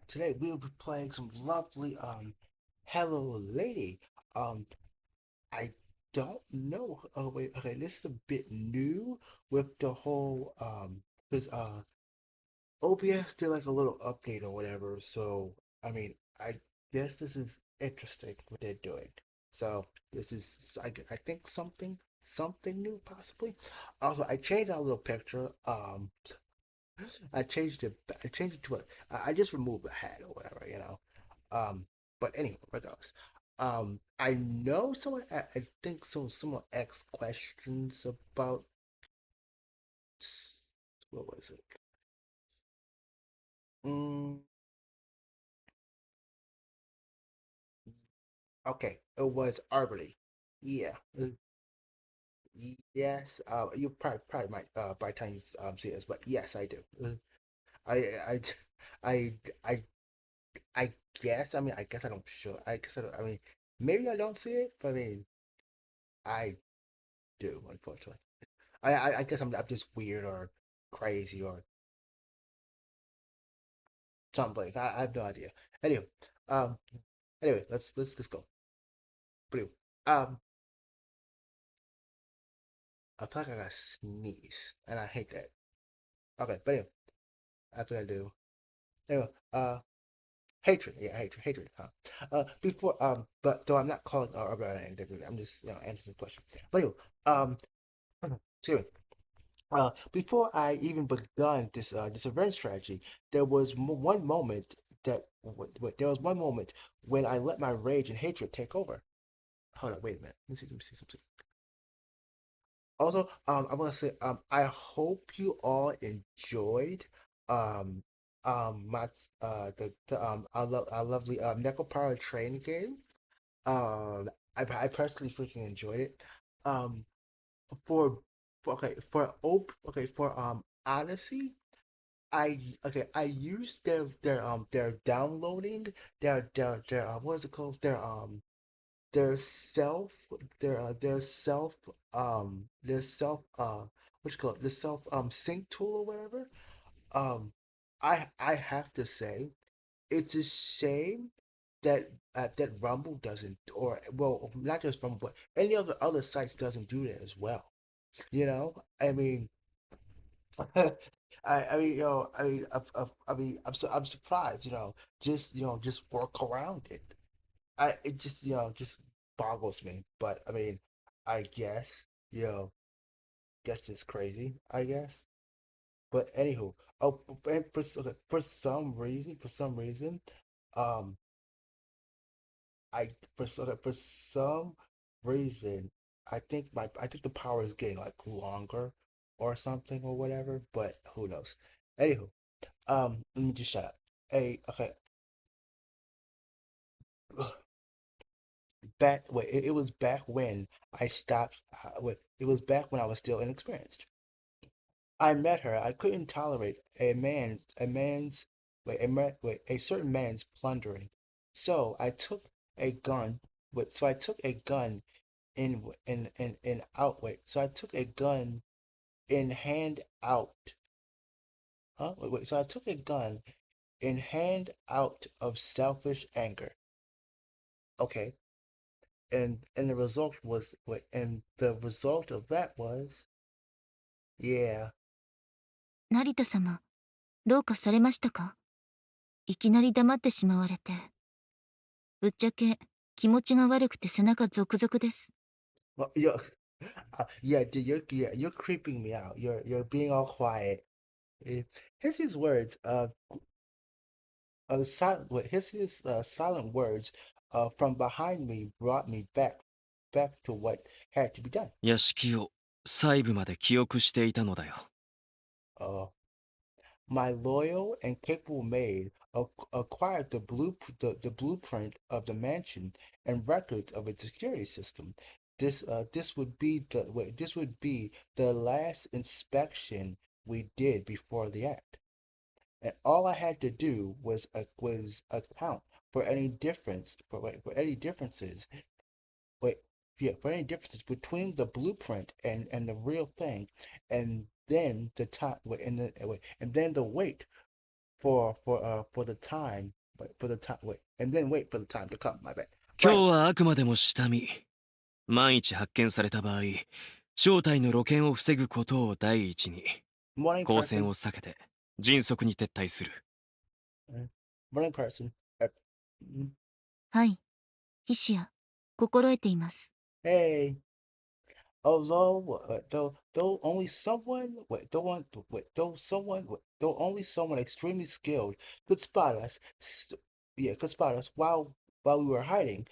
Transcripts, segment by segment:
Today we will be playing some lovely Hello Lady. Um I don't know. Oh wait, okay, this is a bit new with the whole because OBS did like a little update or whatever, so I mean I guess this is interesting what they're doing. So this is I think something new possibly. Also I changed our little picture. I changed it. I changed it to a. I just removed the hat or whatever, you know. Um, but anyway, regardless. I know someone. I think so. Someone asked questions about what was it? Mm, okay, it was Arbity. Yeah. Yes. You probably might by the time you see this, but yes, I do. I I I I I guess. I mean, I guess I don't sure. I guess I don't. I mean, maybe I don't see it, but I mean, I do, unfortunately. I guess I'm just weird or crazy or something. I have no idea. Anyway, um, anyway, let's go. Blue. Um, I feel like I got sneeze, and I hate that. Okay, but anyway, I think I do. Anyway, hatred. Yeah, hatred. Huh? Before but though I'm not calling about anything. I'm just answering the question. But anyway, um, excuse me. Before I even begun this event strategy, there was one moment there was one moment when I let my rage and hatred take over. Hold on, wait a minute. Let me see something. Also, I want to say, I hope you all enjoyed, um, my our lovely Neko Power training game. Um, I personally freaking enjoyed it. Um, for okay for Odyssey. I use their downloading their what is it called their self their self what you call it the self sync tool or whatever. um I have to say it's a shame that that Rumble doesn't, or well, not just Rumble but any other sites doesn't do that as well, you know. I mean, I mean, I'm surprised, just work around it. It just, just boggles me. But I mean, I guess, guess just crazy, I guess. But anywho, oh, and okay, for some reason, um, for some reason, I think the power is getting like longer or something or whatever. But who knows? Anywho, let me just shut up. Hey, okay. It was back when I stopped. It was back when I was still inexperienced. I met her. I couldn't tolerate a certain man's plundering. So I took a gun. So I took a gun in out. So I took a gun in hand out. Huh? So I took a gun in hand out of selfish anger. Okay. And the result of that was, yeah. 成田様、どうかされましたか？いきなり黙ってしまわれて。ぶっちゃけ、気持ちが悪くて背中ゾクゾクです。Well, yeah, dude, you're creeping me out. You're being all quiet. Eh, his words, his silent words, from behind me brought me back to what had to be done. 屋敷を細部まで記憶していたのだよ。Uh, my loyal and capable maid acquired the blueprint of the mansion and records of its security system. This would be the last inspection we did before the act, and all I had to do was account for any for any differences. Wait, yeah, for any differences between the blueprint and the real thing, and then the time. Wait, and then the wait. for the time, but for the time wait, and then wait for the time to come. My bad. 今 Right. 日はあくまでも下見。万一発見された場合、正体の露見を防ぐことを第一に、 Morning 光線 person. を避けて迅速に撤退する。Morning person. Mm, はい。ヒシア、心得ています。Hey. Although, though only someone, though only someone extremely skilled could spot us, could spot us while we were hiding,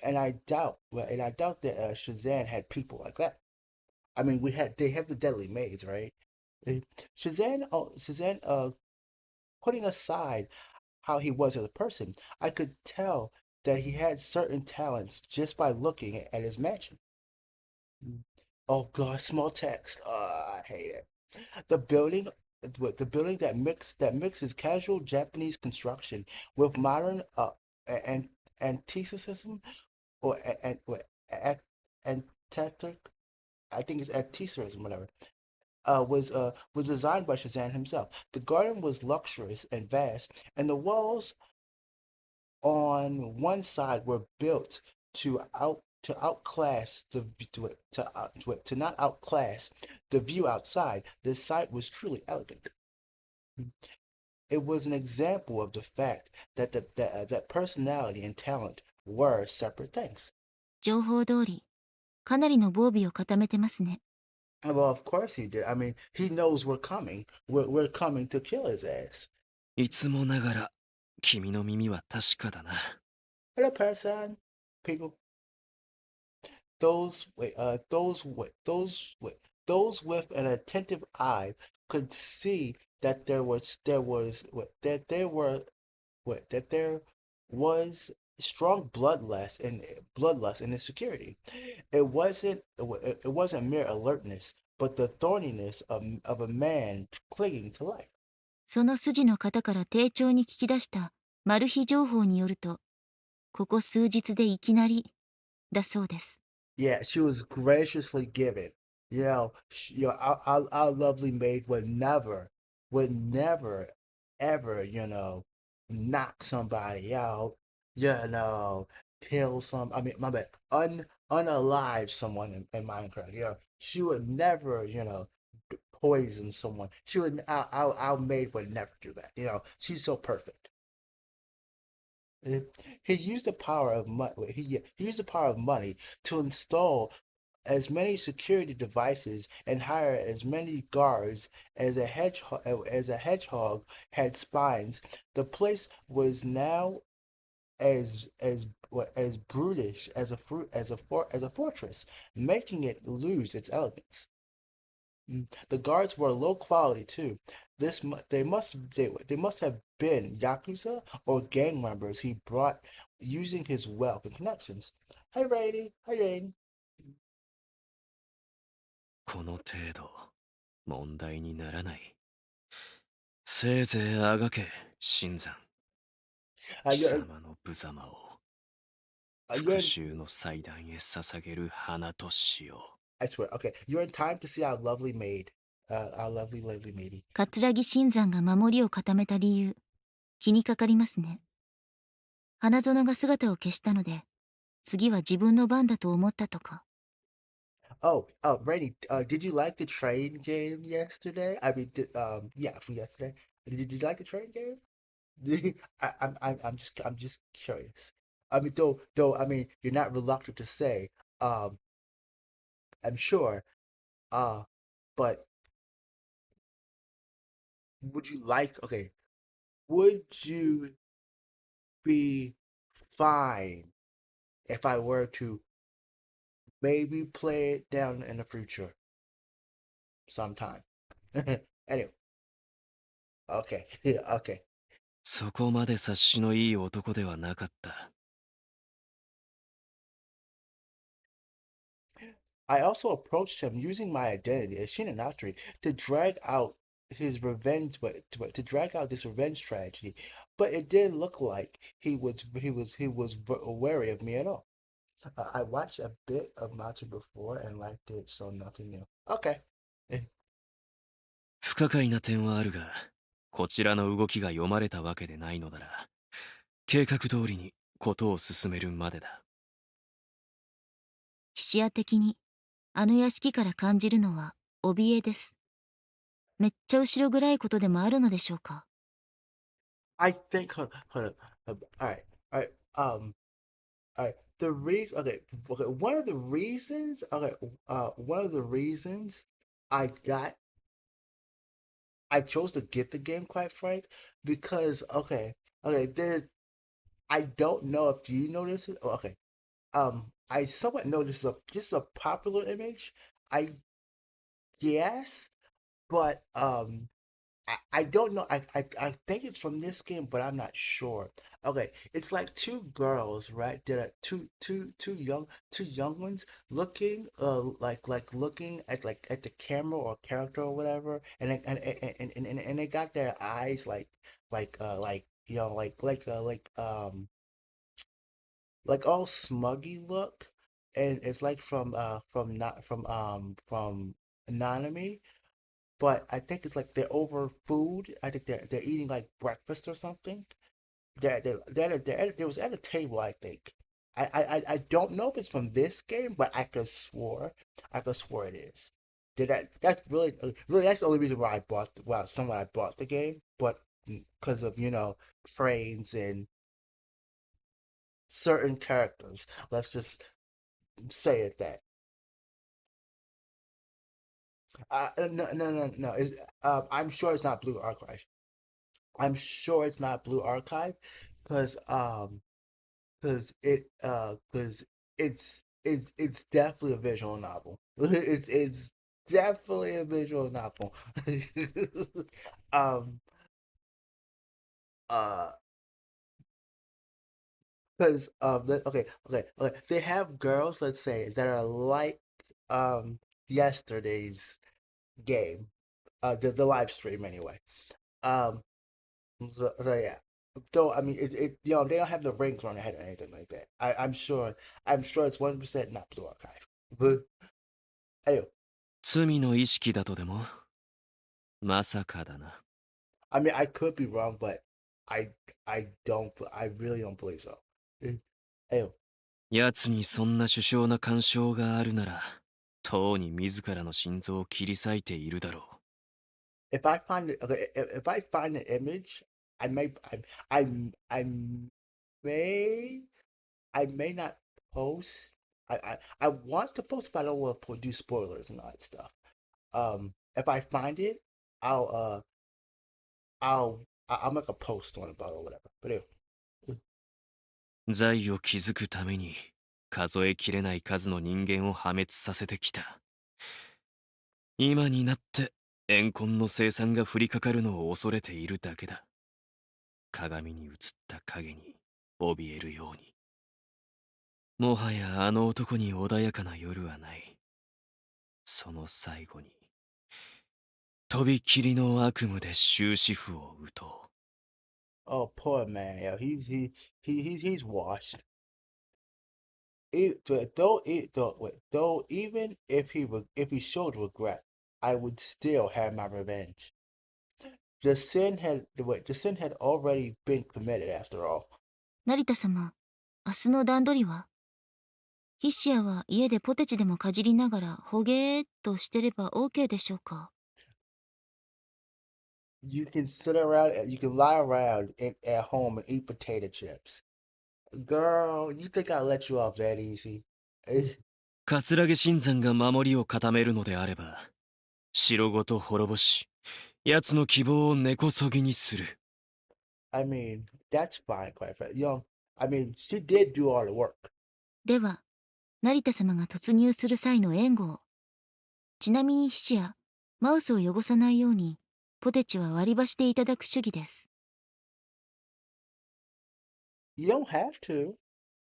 and I doubt that Shazam had people like that. I mean, they have the deadly maids, right? Uh, Shazam, putting aside how he was as a person, I could tell that he had certain talents just by looking at his mansion. Oh God, small text. I hate it. The building, the building that mixes casual Japanese construction with modern and antithesis or and antithetic. I think it's antithesis, whatever. Was designed by Shazam himself. The garden was luxurious and vast, and the walls on one side were built to outclass the to not outclass the view outside. The site was truly elegant. It was an example of the fact that that personality and talent were separate things. 情報通り、かなりの防備を固めてますね。Well, of course he did. I mean, he knows we're coming. We're coming to kill his ass. いつもながら、君の耳は確かだな。Hello, person. People. Those with an attentive eye could see that there was strong bloodlust and insecurity. It wasn't mere alertness, but the thorniness of a man clinging to life. その筋の方から丁重に聞き出したマル秘情報によると、ここ数日でいきなりだそうです。Yeah, she was graciously given. Our lovely maid would never, ever, knock somebody out, you know, kill some. I mean, my bad, unalive someone in Minecraft. She would never, poison someone. She would. Our maid would never do that. She's so perfect. He used the power of money. He used the power of money to install as many security devices and hire as many guards as a hedgehog had spines. The place was now as brutish as a fortress, making it lose its elegance. The guards were low quality too. They must have been yakuza or gang members he brought using his wealth and connections. Hey, Rady. Hey, Raiden. この程度、問題にならない。せいぜいあがけ、新山。Uh, 貴 you're 様の無様を you're 復 in, 讐の祭壇へ捧げる花としよ I swear. Okay, you're in time to see our lovely maid. Our lovely maid. 桂木新山が守りを固めた理由、気にかかりますね。花園が姿を消したので、次は自分の番だと思ったとか。Oh, Rainy. Did you like the train game yesterday? I mean, yeah, from yesterday. Did you like the train game? I'm just curious. I mean, though, I mean, you're not reluctant to say. Um, I'm sure. Uh, but would you like? Okay, would you be fine if I were to maybe play it down in the future sometime? Anyway, okay, okay. そこまで察しのいい男ではなかった。I also approached him using my identity as Shinonatri to drag out to drag out this revenge tragedy, but it didn't look like he was wary of me at all. I watched a bit of Matsu before and liked it, so nothing new. Okay. 不可解な点はあるが、こちらの動きが読まれたわけでないのなら、計画通りにことを進めるまでだ。視野的に、あの屋敷から感じるのは怯えです。めっちゃ後ろ暗いことでもあるのでしょうか。I think hold up. All right. All right. The reason okay, one of the reasons one of the reasons I got I chose to get the game, quite frank, because there's I don't know if you notice it. Okay. I somewhat know this is a popular image. I guess, but I don't know. I think it's from this game, but I'm not sure. Okay, it's like two girls, right? That are two young ones looking like looking at at the camera or character or whatever, and they got their eyes like you know like all smuggy look, and it's like from not from Anonymity, but I think it's like they're over food. I think they're eating like breakfast or something. They was at a table, I think. I don't know if it's from this game, but I could swore it is. That's really that's the only reason why I bought the game, but because of frames and certain characters. Let's just say it that. No. I'm sure it's not Blue Archive. I'm sure it's not Blue Archive, because because it's definitely a visual novel. It's definitely a visual novel. um uh because they have girls, let's say, that are like yesterday's game, the live stream anyway. Um so yeah. Though I mean they don't have the rings on their head or anything like that. I'm sure it's 1% not Blue Archive. But anyway, 罪の意識だとでも？まさかだな。I mean I could be wrong, but I I really don't believe so. Anyway, 奴にそんな殊勝な干渉があるなら、とうに自らの心臓を切り裂いているだろう。if I find it okay, if I find an image, I may I I may I may not post. I want to post, but I don't want to do spoilers and all that stuff. If I find it, I'll uh I'll make a post on about it or whatever. But anyway, 財を築くために、数えきれない数の人間を破滅させてきた。今になって、怨恨の生産が降りかかるのを恐れているだけだ。鏡に映った影に、怯えるように。もはやあの男に穏やかな夜はない。その最後に、とびきりの悪夢で終止符を打とう。oh poor man, yo, he's washed. Though even if he showed regret, I would still have my revenge. The sin had already been committed after all. 成田様、明日の段取りは？ヒシアは家でポテチでもかじりながらほげーっとしてれば OK でしょうか？ You can lie around at home and eat potato chips. Girl, you think I'll let you off that easy? 桂新山が守りを固めるのであれば、城ごと滅ぼし、奴の希望を根こそぎにする。I mean, that's fine, quite frankly. I mean, she did do all the work. では、成田様が突入する際の援護を。ちなみにヒシア、マウスを汚さないように、ポテチは割り箸でいただく主義です。You don't have to.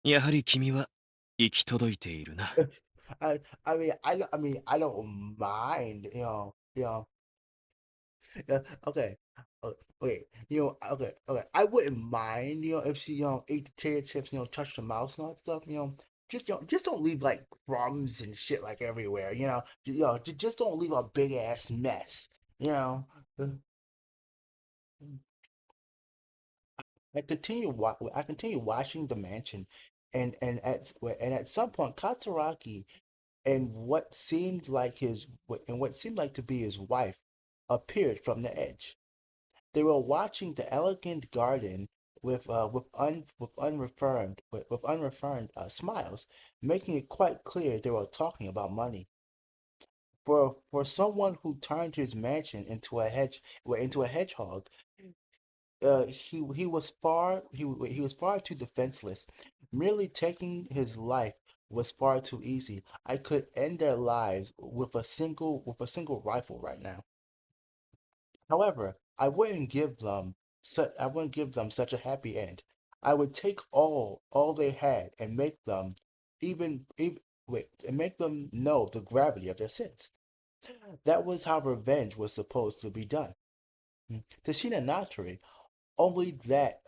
やはり君は行き届いているな。I don't mind. Yeah, okay. Okay. Okay. I wouldn't mind, if she, ate the potato chips, touch the mouse and all that stuff, just don't leave like crumbs and shit like everywhere, just don't leave a big ass mess, you know. I continue watching the mansion, and at some point, Katsuragi and what seemed like to be his wife appeared from the edge. They were watching the elegant garden with unrefined smiles, making it quite clear they were talking about money. For someone who turned his mansion into a hedgehog, he was far too defenseless. Merely taking his life was far too easy. I could end their lives with a single rifle right now. However, I wouldn't give them such a happy end. I would take all they had and even make them know the gravity of their sins. That was how revenge was supposed to be done. To Shinanatari, only that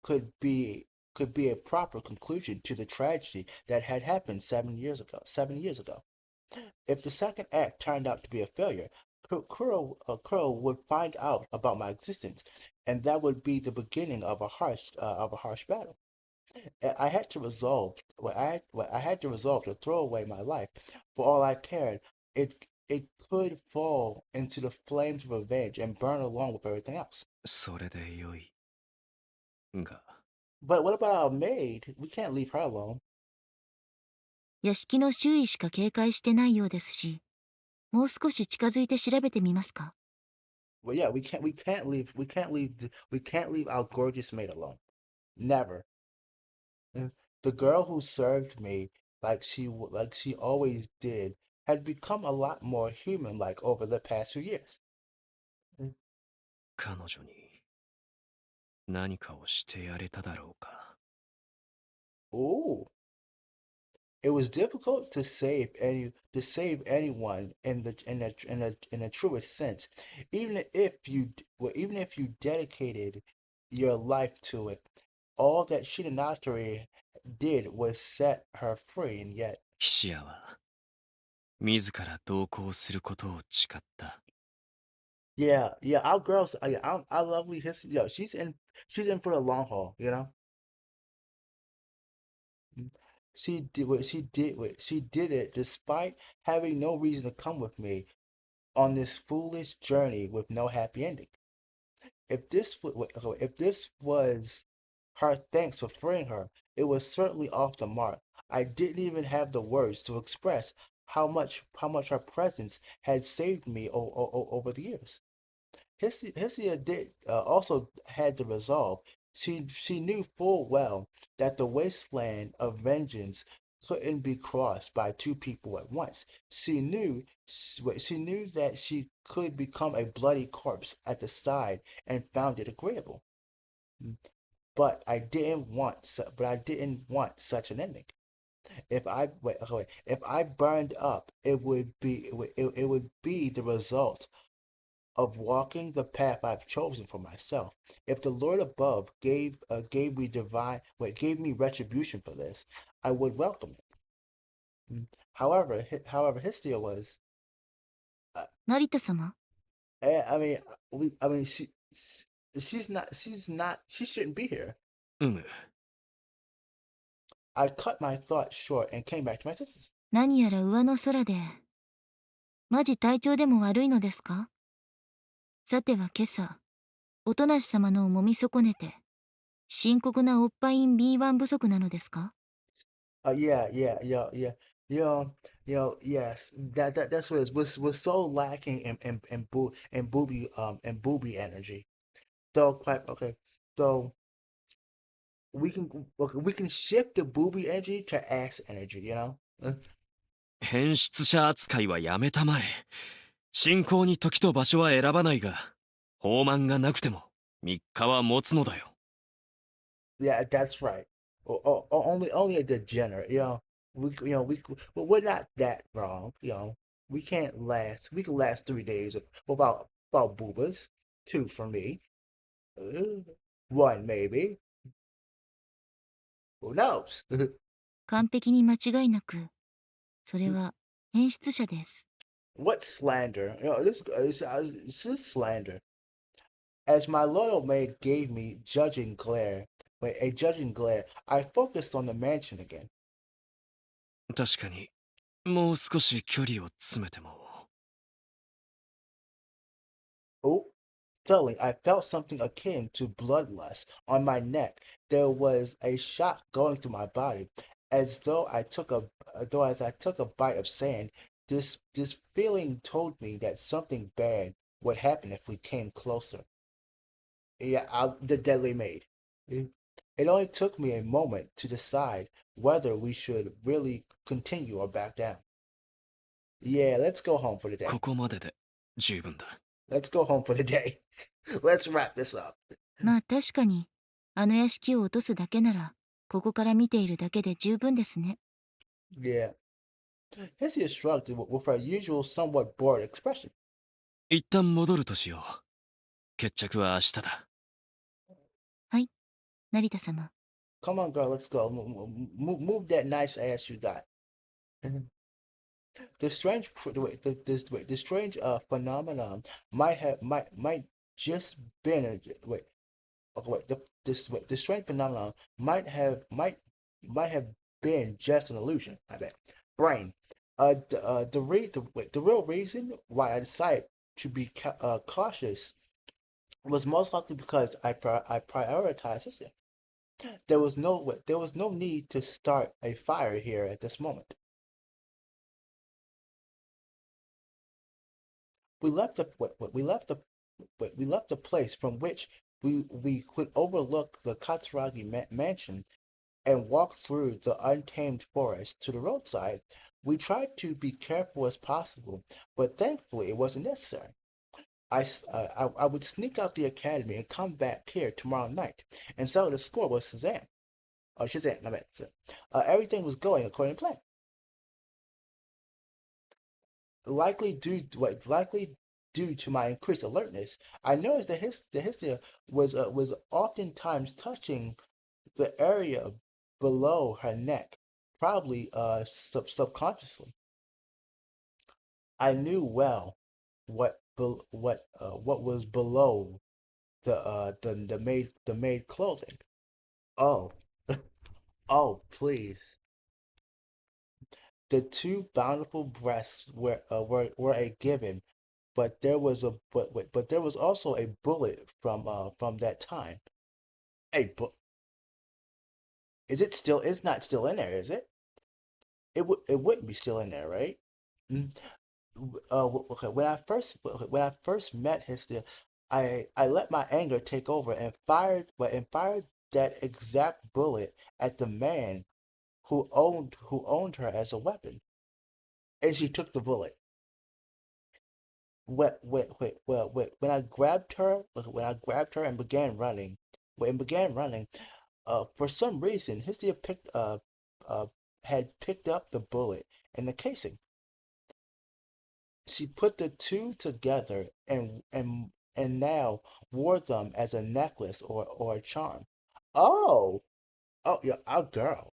could be a proper conclusion to the tragedy that had happened 7 years ago. 7 years ago. If the second act turned out to be a failure, Kuro would find out about my existence, and that would be the beginning of a harsh battle. I had to resolve. I had to resolve to throw away my life. For all I cared, it could fall into the flames of revenge and burn along with everything else. それでよい。が、But what about our maid? We can't leave her alone. 屋敷の周囲しか警戒してないようですし、もう少し近づいて調べてみますか？ Well, yeah, we can't leave our gorgeous maid alone. Never. Mm. The girl who served me like she always did had become a lot more human-like over the past few years. Mm. 彼女に何かをしてやれただろうか。Ooh. It was difficult to save anyone in the truest sense, even if you dedicated your life to it. All that Shinanatari did was set her free, and yet ヒシアは自ら同行することを誓った。yeah, our girls, our lovely history, yo, she's in for the long haul, you know. Mm. She did it despite having no reason to come with me on this foolish journey with no happy ending. If this was her thanks for freeing her, it was certainly off the mark. I didn't even have the words to express how much her presence had saved me over the years. Hisia did also had the resolve. She knew full well that the wasteland of vengeance couldn't be crossed by two people at once. She knew that she could become a bloody corpse at the side and found it agreeable. But I didn't want such an ending. If I burned up, it would be the result of walking the path I've chosen for myself. If the Lord above gave me retribution for this, I would welcome it. However, Hestia was. 成田様、I mean, I mean, she shouldn't be here. うむ。I cut my thoughts short and came back to my senses. 何やら上の空で、マジ体調でも悪いのですか？さては今朝、おとなし様のを揉み損ねて、深刻なオッパイン B1 不足なのですか？ Yes. That's what it was so lacking in booby energy. So quite okay. So we can shift the booby energy to ass energy, you know? 変質者扱いはやめたまえ。進行に時と場所は選ばないが、放満がなくても3日は持つのだよ。Yeah, that's right. Only a degenerate, you know. But we're not that wrong, you know. We can't last. We can last 3 days without boobas. Two for me. Uh, one maybe. Who knows? 完璧に間違いなく、それは変質者です。What slander? You know, this is slander. As my loyal maid gave me a judging glare, I focused on the mansion again. 確かに、もう少し距離を詰めても。Oh, suddenly I felt something akin to bloodlust on my neck. There was a shock going through my body, as though I took a bite of sand. This feeling told me that something bad would happen if we came closer. Yeah, the deadly maid. It only took me a moment to decide whether we should really continue or back down. Yeah, let's go home for the こ day. こまでで十分だ。Let's go home for the day. Let's wrap this up. まあ確かに、あの屋敷を落とすだけなら、ここから見ているだけで十分ですね。Yeah. Hissy shrugged with her usual somewhat bored expression. 一旦戻るとしよう。決着は明日だ。はい、成田様。Come on, girl, let's go. Move that nice ass you got. The strange, the strange phenomenon might just been wait. Okay, wait. The strange phenomenon might have been just an illusion. I bet. Brain. The real reason why I decided to be cautious was most likely because I prioritized this. There was no need to start a fire here at this moment. We left the we left the place from which we could overlook the Katsuragi mansion and walked through the untamed forest to the roadside. We tried to be careful as possible, but thankfully it wasn't necessary. I would sneak out the academy and come back here tomorrow night and settle the score with Suzanne. Oh, Shazam, I meant. Everything was going according to plan. Likely due to my increased alertness, I noticed that the hystia was oftentimes touching the area below her neck, probably subconsciously. I knew well what was below the maid clothing. Oh, oh, please. The two bountiful breasts were a given, but there was also a bullet from that time. A bu- is it still? It's not still in there, is it? It wouldn't be still in there, right? Mm, okay. When I first met Hestia, I let my anger take over and fired that exact bullet at the man who owned her as a weapon, and she took the bullet. When I grabbed her, and began running, for some reason, Hestia uh, had picked up the bullet and the casing. She put the two together and now wore them as a necklace or a charm. Oh, oh yeah, oh girl,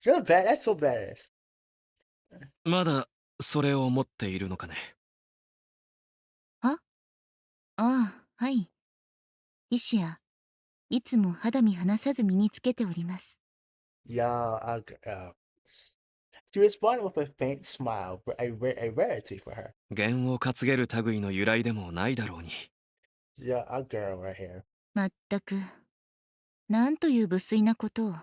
that's so badass. まだそれを持っているのかね。あああ、はい。イシア、いつも肌身離さず身につけております。Yeah, she responded with a faint smile, a rarity for her. 弦を担げる類の由来でもないだろうに。Yeah, a girl right here. まったく、なんという無粋なことを。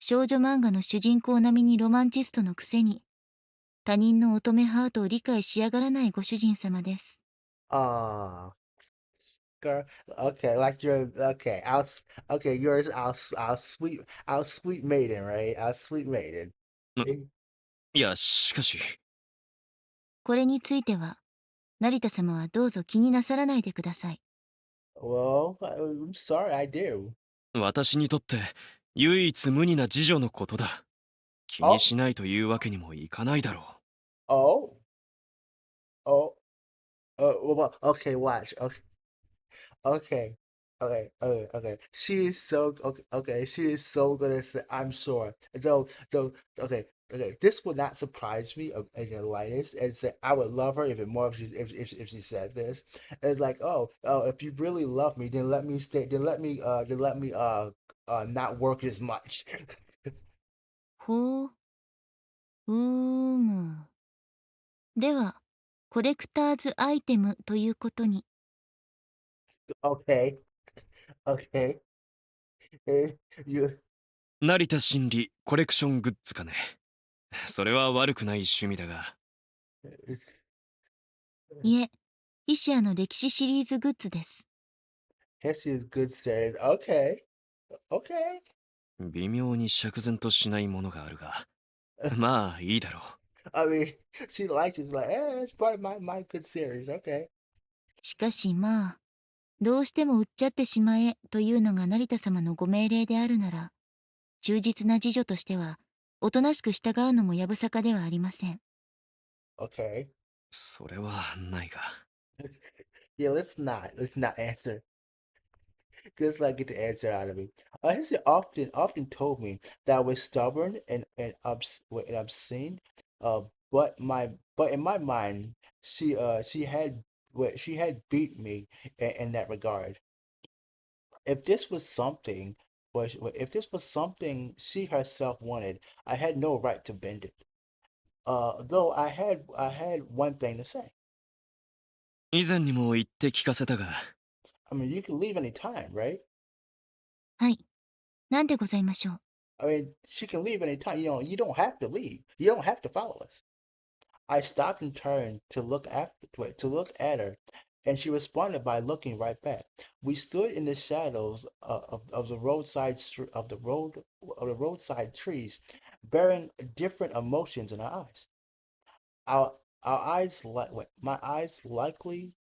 少女漫画の主人公並みにロマンチストのくせに、他人の乙女ハートを理解しやがらないご主人様です。Ah, girl. Okay, like you're okay. Okay. Yours, our sweet maiden, right? Our sweet maiden. いや、しかし。これについては、成田様はどうぞ気になさらないでください。Well, I'm sorry, I do. 私にとって唯一無二な次女のことだ。気に Oh, しないというわけにもいかないだろ oh, oh. Okay. Watch. Okay, okay, okay. She is so okay. Okay, she is so gonna say. I'm sure. Though. Okay. okay, this would not surprise me in the lightest. And say I would love her even more if she said this. It's like, if you really love me, then let me stay. Then let me not work as much. ほう、む。では、コレクターズアイテムということに。Okay, okay. You 成田真理コレクショングッズかね。それは悪くない趣味だが、it's いえ、ヒシアの歴史シリーズグッズです。Hesse is good saying. Okay, okay. 微妙に釈然としないものがあるが、まあいいだろ I mean, she likes it. It's like, it's part of my good series. Okay. しかしまあ、どうしても売っちゃってしまえというのが成田様のご命令であるなら、忠実な次女としては、おとなしく従うのもやぶさかではありません。Okay. それはないが。Yeah, let's not answer. Let's not get the answer out of me. Hesse often told me that I was stubborn and obscene. Uh, but in my mind, she had beat me in that regard. If this was something if this was something she herself wanted, I had no right to bend it. Though I had one thing to say. 以前にも言って聞かせたが、I mean, you can leave any time, right? はい、なんでございましょう。I mean, she can leave any time. You don't have to leave. You don't have to follow us. I stopped and turned to look at her, and she responded by looking right back. We stood in the shadows of the roadside trees, bearing different emotions in our eyes. Our our eyes like my eyes likely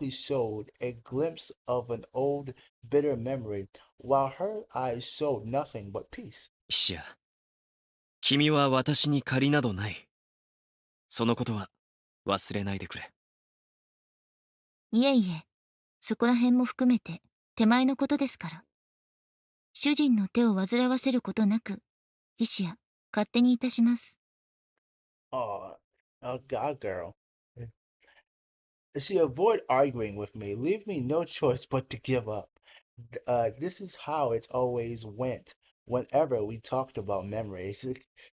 showed a glimpse of an old bitter memory, while her eyes showed nothing but peace. ヒシア、君は私に借りなどない。そのことは忘れないでくれ。いえいえ、そこら辺も含めて手前のことですから。主人の手を煩わせることなく、ヒシア、勝手にいたします。Oh, God, girl. She avoid arguing with me, leave me no choice but to give up. This is how it's always went whenever we talked about memories.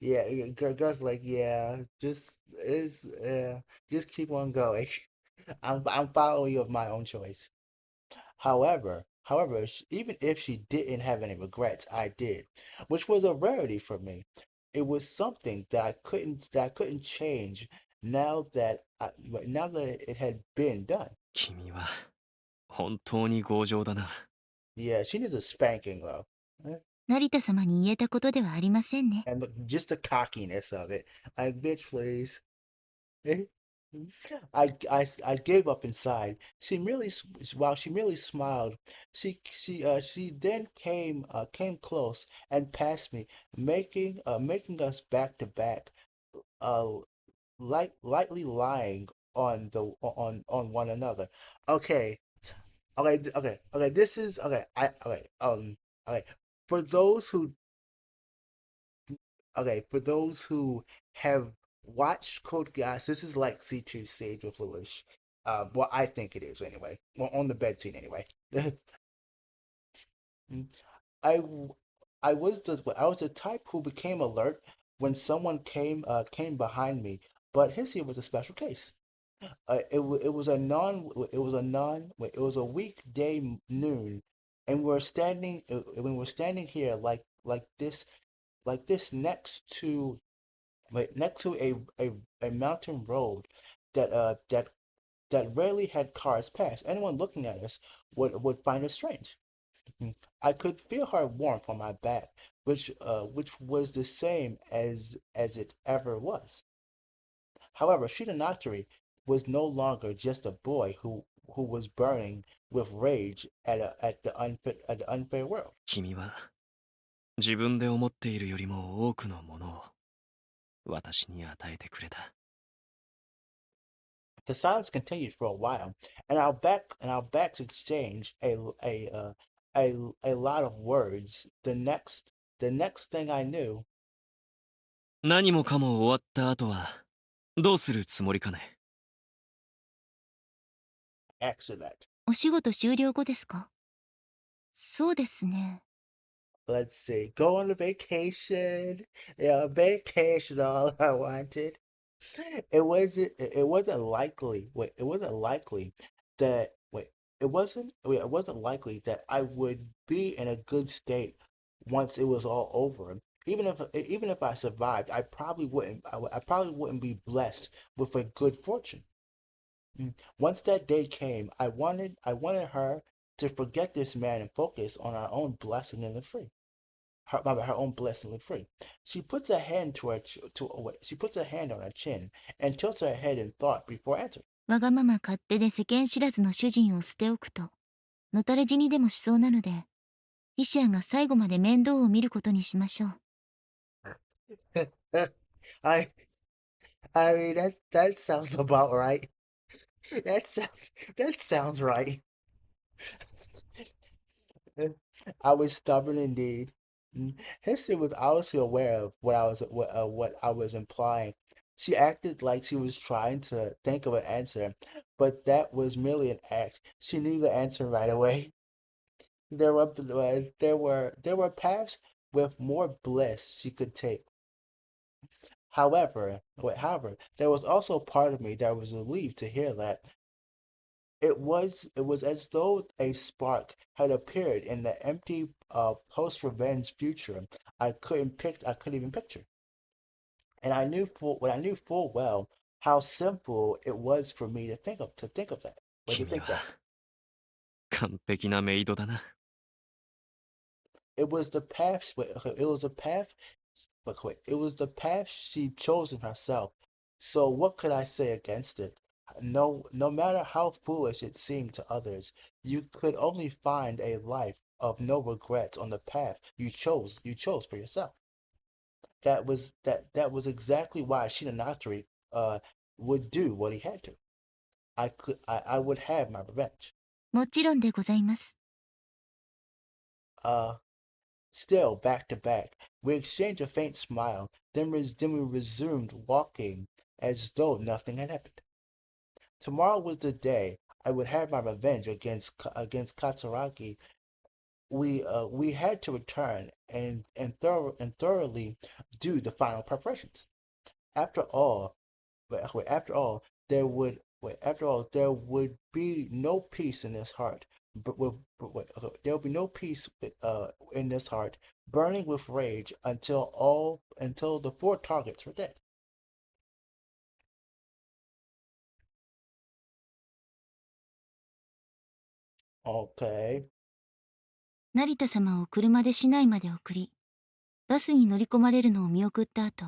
Yeah, girls like, yeah, just keep on going. I'm following you of my own choice. However, even if she didn't have any regrets, I did, which was a rarity for me. It was something that I couldn't change now that it had been done. 君は本当に強情だな。Yeah, she needs a spanking though. 成田様に言えたことではありませんね。And just the cockiness of it. Like, bitch, please. I gave up inside. While she merely smiled, she then came close and past me, making us back to back, uh, lightly lying on one another. Okay, okay. This is okay. Okay. For those who for those who have watched Code Geass, this is like C2 Sage with Lelouch. Well, I think it is anyway. Well, on the bed scene anyway. I I was the type who became alert when someone came behind me, but Hissy was a special case. It was a weekday noon, and when we're standing here like this next to a mountain road that uh that that rarely had cars pass. Anyone looking at us would find us strange. I could feel her warmth on my back, which was the same as it ever was. However, Shitanatari was no longer just a boy who was burning with rage at the unfair world. 君は自分で思っているよりも多くのものを私に与えてくれた。The silence continued for a while, and our backs exchanged a lot of words. The next thing I knew, 何もかも終わった後はどうするつもりかね。Answer that. お仕事終了後ですか？そうですね。Let's see. Go on a vacation. Yeah, vacation. All I wanted. It wasn't likely. Wait, it wasn't likely that. Wait, it wasn't likely that I would be in a good state once it was all over. Even if I survived, I probably wouldn't be blessed with a good fortune. Once that day came, I wanted her to forget this man and focus on our own blessing in the free. Her own blessingly free. She puts her hand to her she puts her hand on her chin and tilts her head in thought before answering. わがまま勝手で世間知らずの主人を捨ておくと、のたれ死にでもしそうなので、ヒシアが最後まで面倒を見ることにしましょう。I I mean that sounds about right. That sounds right. I was stubborn indeed. Hester was obviously aware of what I was implying. She acted like she was trying to think of an answer, but that was merely an act. She knew the answer right away. There were paths with more bliss she could take. However, there was also part of me that was relieved to hear that. It was as though a spark had appeared in the empty post-revenge future I couldn't even picture. And I knew full well how simple it was for me to think of that. Or to 君 think は that. 完璧なメイドだな。It was the path okay, it was a path but wait, it was the path she'd chosen herself. So what could I say against it? No matter how foolish it seemed to others, you could only find a life of no regrets on the path you chose for yourself. That was exactly why Shinonatari would do what he had to. I would have my revenge. もちろんでございます。Uh Still back to back, we exchanged a faint smile, then we resumed walking as though nothing had happened. Tomorrow was the day I would have my revenge against Katsuragi. We had to return and thoroughly do the final preparations. After all, after all, there would be no peace in this heart. There would be no peace in this heart, burning with rage until the four targets were dead. Okay, 成田様を車で市内まで送り、バスに乗り込まれるのを見送った後、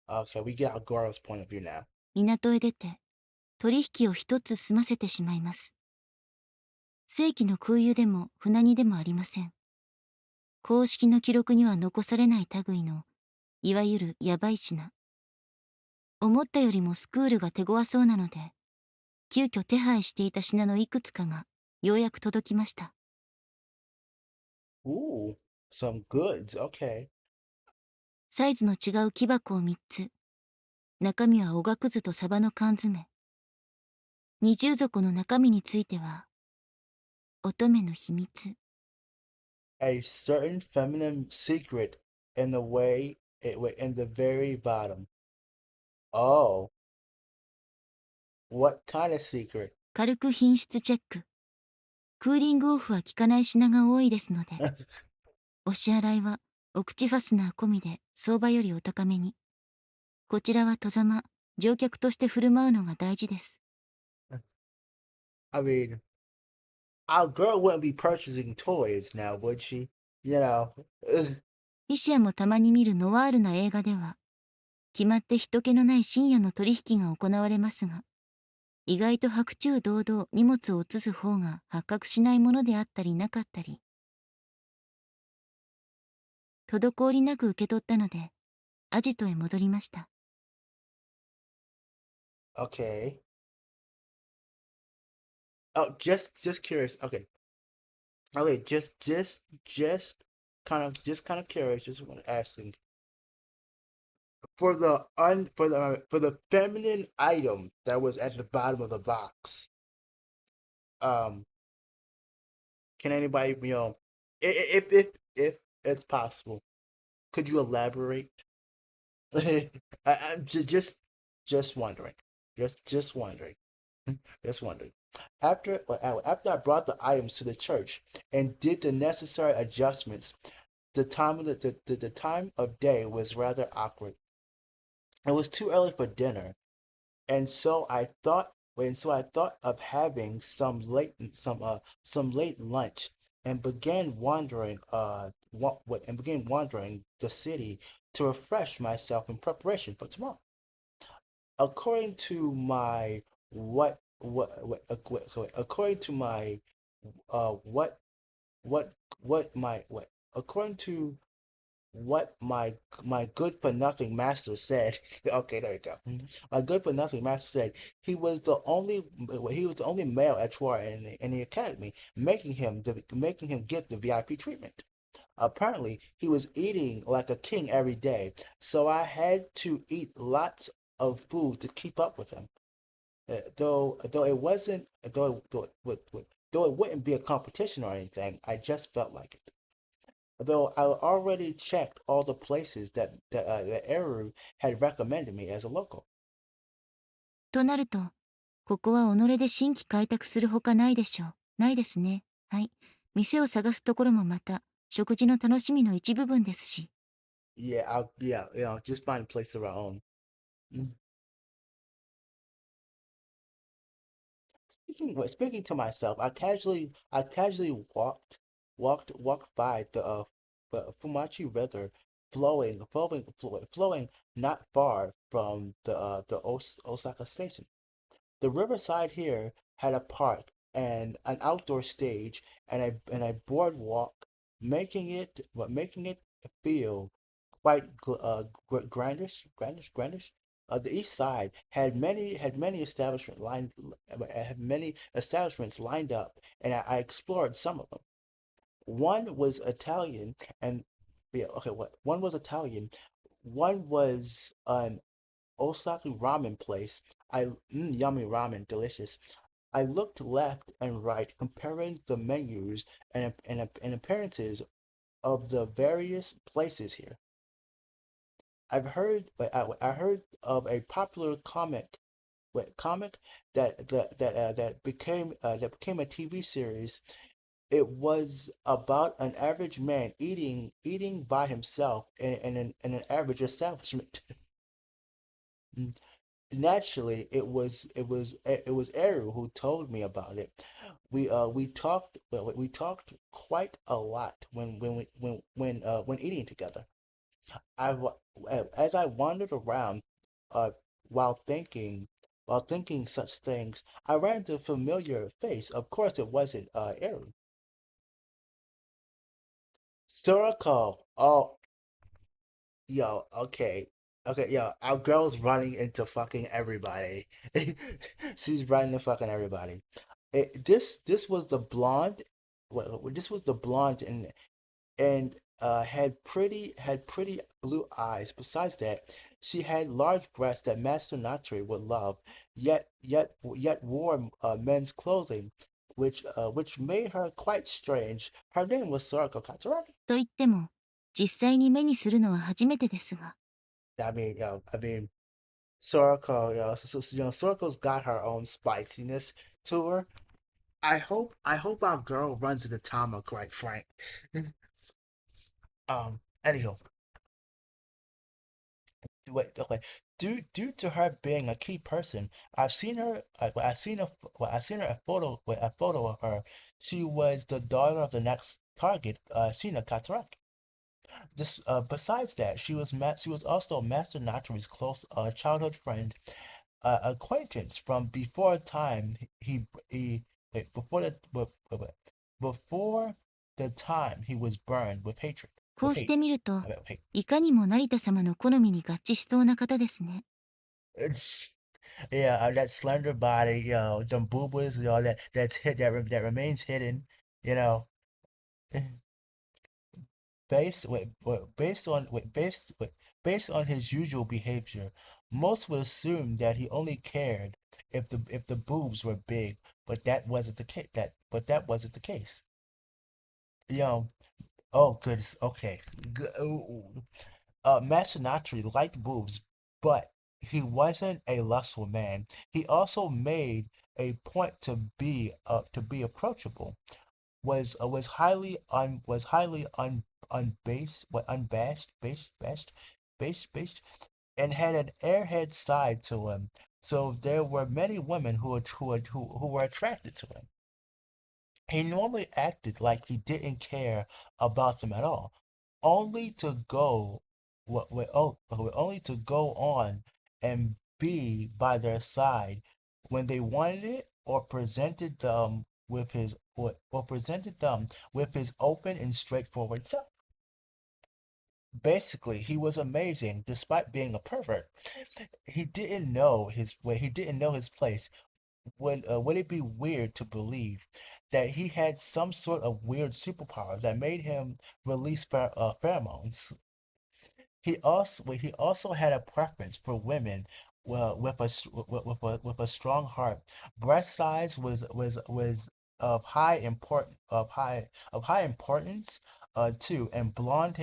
okay, we get our girl's point of view now. 港へ出て、取引を一つ済ませてしまいます。正規の空輸でも船荷でもありません。公式の記録には残されない類の、いわゆるヤバい品。思ったよりもスクールが手強そうなので、急遽手配していた品のいくつかがようやく届きました。Ooh, some goods. Okay. サイズの違う木箱を3つ。中身はおがくずとサバの缶詰。二重底の中身については、乙女の秘密。A certain feminine secret in the very bottom. Oh, what kind of secret? 軽く品質チェック。クーリングオフは効かない品が多いですので、お支払いはお口ファスナー込みで相場よりお高めに。こちらは戸ざま、乗客として振る舞うのが大事です。I mean, our girl wouldn't be purchasing toys now, would she? You know. Ugh. イシアもたまに見るノワールな映画では、決まって人気のない深夜の取引が行われますが、意外と白昼堂々荷物を移す方が発覚しないものであったりなかったり。滞りなく受け取ったので、アジトへ戻りました。Okay. Oh, just curious. Okay. Okay, just kind of curious, just asking. for the feminine item that was at the bottom of the box. Um, can anybody, if it's possible, could you elaborate? I'm just wondering, just wondering, just wondering. After I brought the items to the church and did the necessary adjustments, the time of day was rather awkward. It was too early for dinner, and so I thought of having some late lunch and began wandering the city to refresh myself in preparation for tomorrow. According to my according to my what what my what according to what my good for nothing master said. Okay, there you go. My good for nothing master said he was the only male Echua in the academy, making him get the VIP treatment. Apparently, he was eating like a king every day, so I had to eat lots of food to keep up with him. Though it wasn't though it wouldn't be a competition or anything, I just felt like it. Though I already checked all the places that Eru had recommended me as a local. となると、ここは己で新規開拓するほかないでしょう。ないですね。はい。店を探すところもまた、食事の楽しみの一部分ですし。Yeah, just find a place of our own. Mm. Speaking to myself, I casually walked by the Fumachi River, flowing not far from the Osaka station. The riverside here had a park and an outdoor stage and a boardwalk, making it feel quite grandish. The east side had many establishments lined up, and I explored some of them. One was Italian, and yeah, okay, what? One was Italian. One was an Osaka ramen place. Yummy ramen, delicious. I looked left and right, comparing the menus and appearances of the various places here. I heard of a popular comic that became a TV series. It was about an average man eating by himself in an average establishment. Naturally, it was Eru who told me about it. We talked quite a lot when eating together. As I wandered around, uh, while thinking such things, I ran into a familiar face. Of course, it wasn't Eru. Sorokov. Oh, yo, yo. Our girl's running into fucking everybody. She's running to fucking everybody. This was the blonde. This was the blonde and had pretty blue eyes. Besides that, she had large breasts that Master Natri would love, yet wore men's clothing, which made her quite strange. Her name was Sorako Kataraki. と言っても、実際に目にするのは初めてですが。I mean, Sorako, Soroko's got her own spiciness to her. I hope our girl runs into Tama, quite frank. Anyhow, wait, okay. Due to her being a key person, I've seen her a photo of her. She was the daughter of the next target, Shina Kataraki. Besides that, she was also Master Natari's close childhood friend, acquaintance from before time he wait, before the time he was burned with hatred こ with うし hate. てみると、I mean, hate. いかにも成田様の好みに合致しそうな方ですね。It's, yeah, that slender body, them boobas, that remains hidden, you know. based on his usual behavior, most would assume that he only cared if the boobs were big, but that wasn't the case. That wasn't the case. You know, oh goodness, okay. Machinatri liked boobs, but he wasn't a lustful man. He also made a point to be approachable. Was highly unbased, based, and had an airhead side to him. So there were many women who were attracted to him. He normally acted like he didn't care about them at all, only to go only to go on and be by their side when they wanted it, or presented them with his open and straightforward self. Basically, he was amazing despite being a pervert. He didn't know his place. Would it be weird to believe that he had some sort of weird superpower that made him release pheromones? He also had a preference for women, well, with a strong heart. Breast size was of high importance, too, and blonde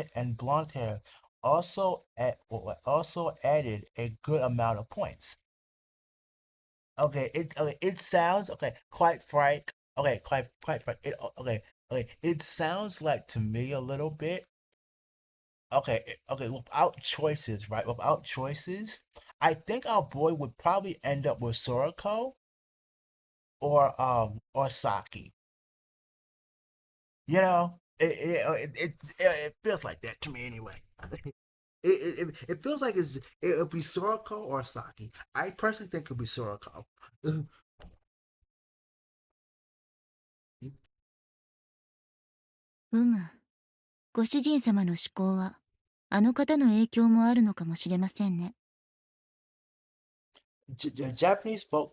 hair also added a good amount of points. Okay, it sounds okay, quite frank. Okay, quite frank. Okay. It sounds like to me a little bit. Okay. Without choices, right? Without choices, I think our boy would probably end up with Sorako or Saki. It feels like that to me anyway. It feels like it'll be Sorako or Saki. I personally think it'll be Sorako. うむ。ご主人様の思考は、あの方の影響もあるのかもしれませんね。Japanese folk,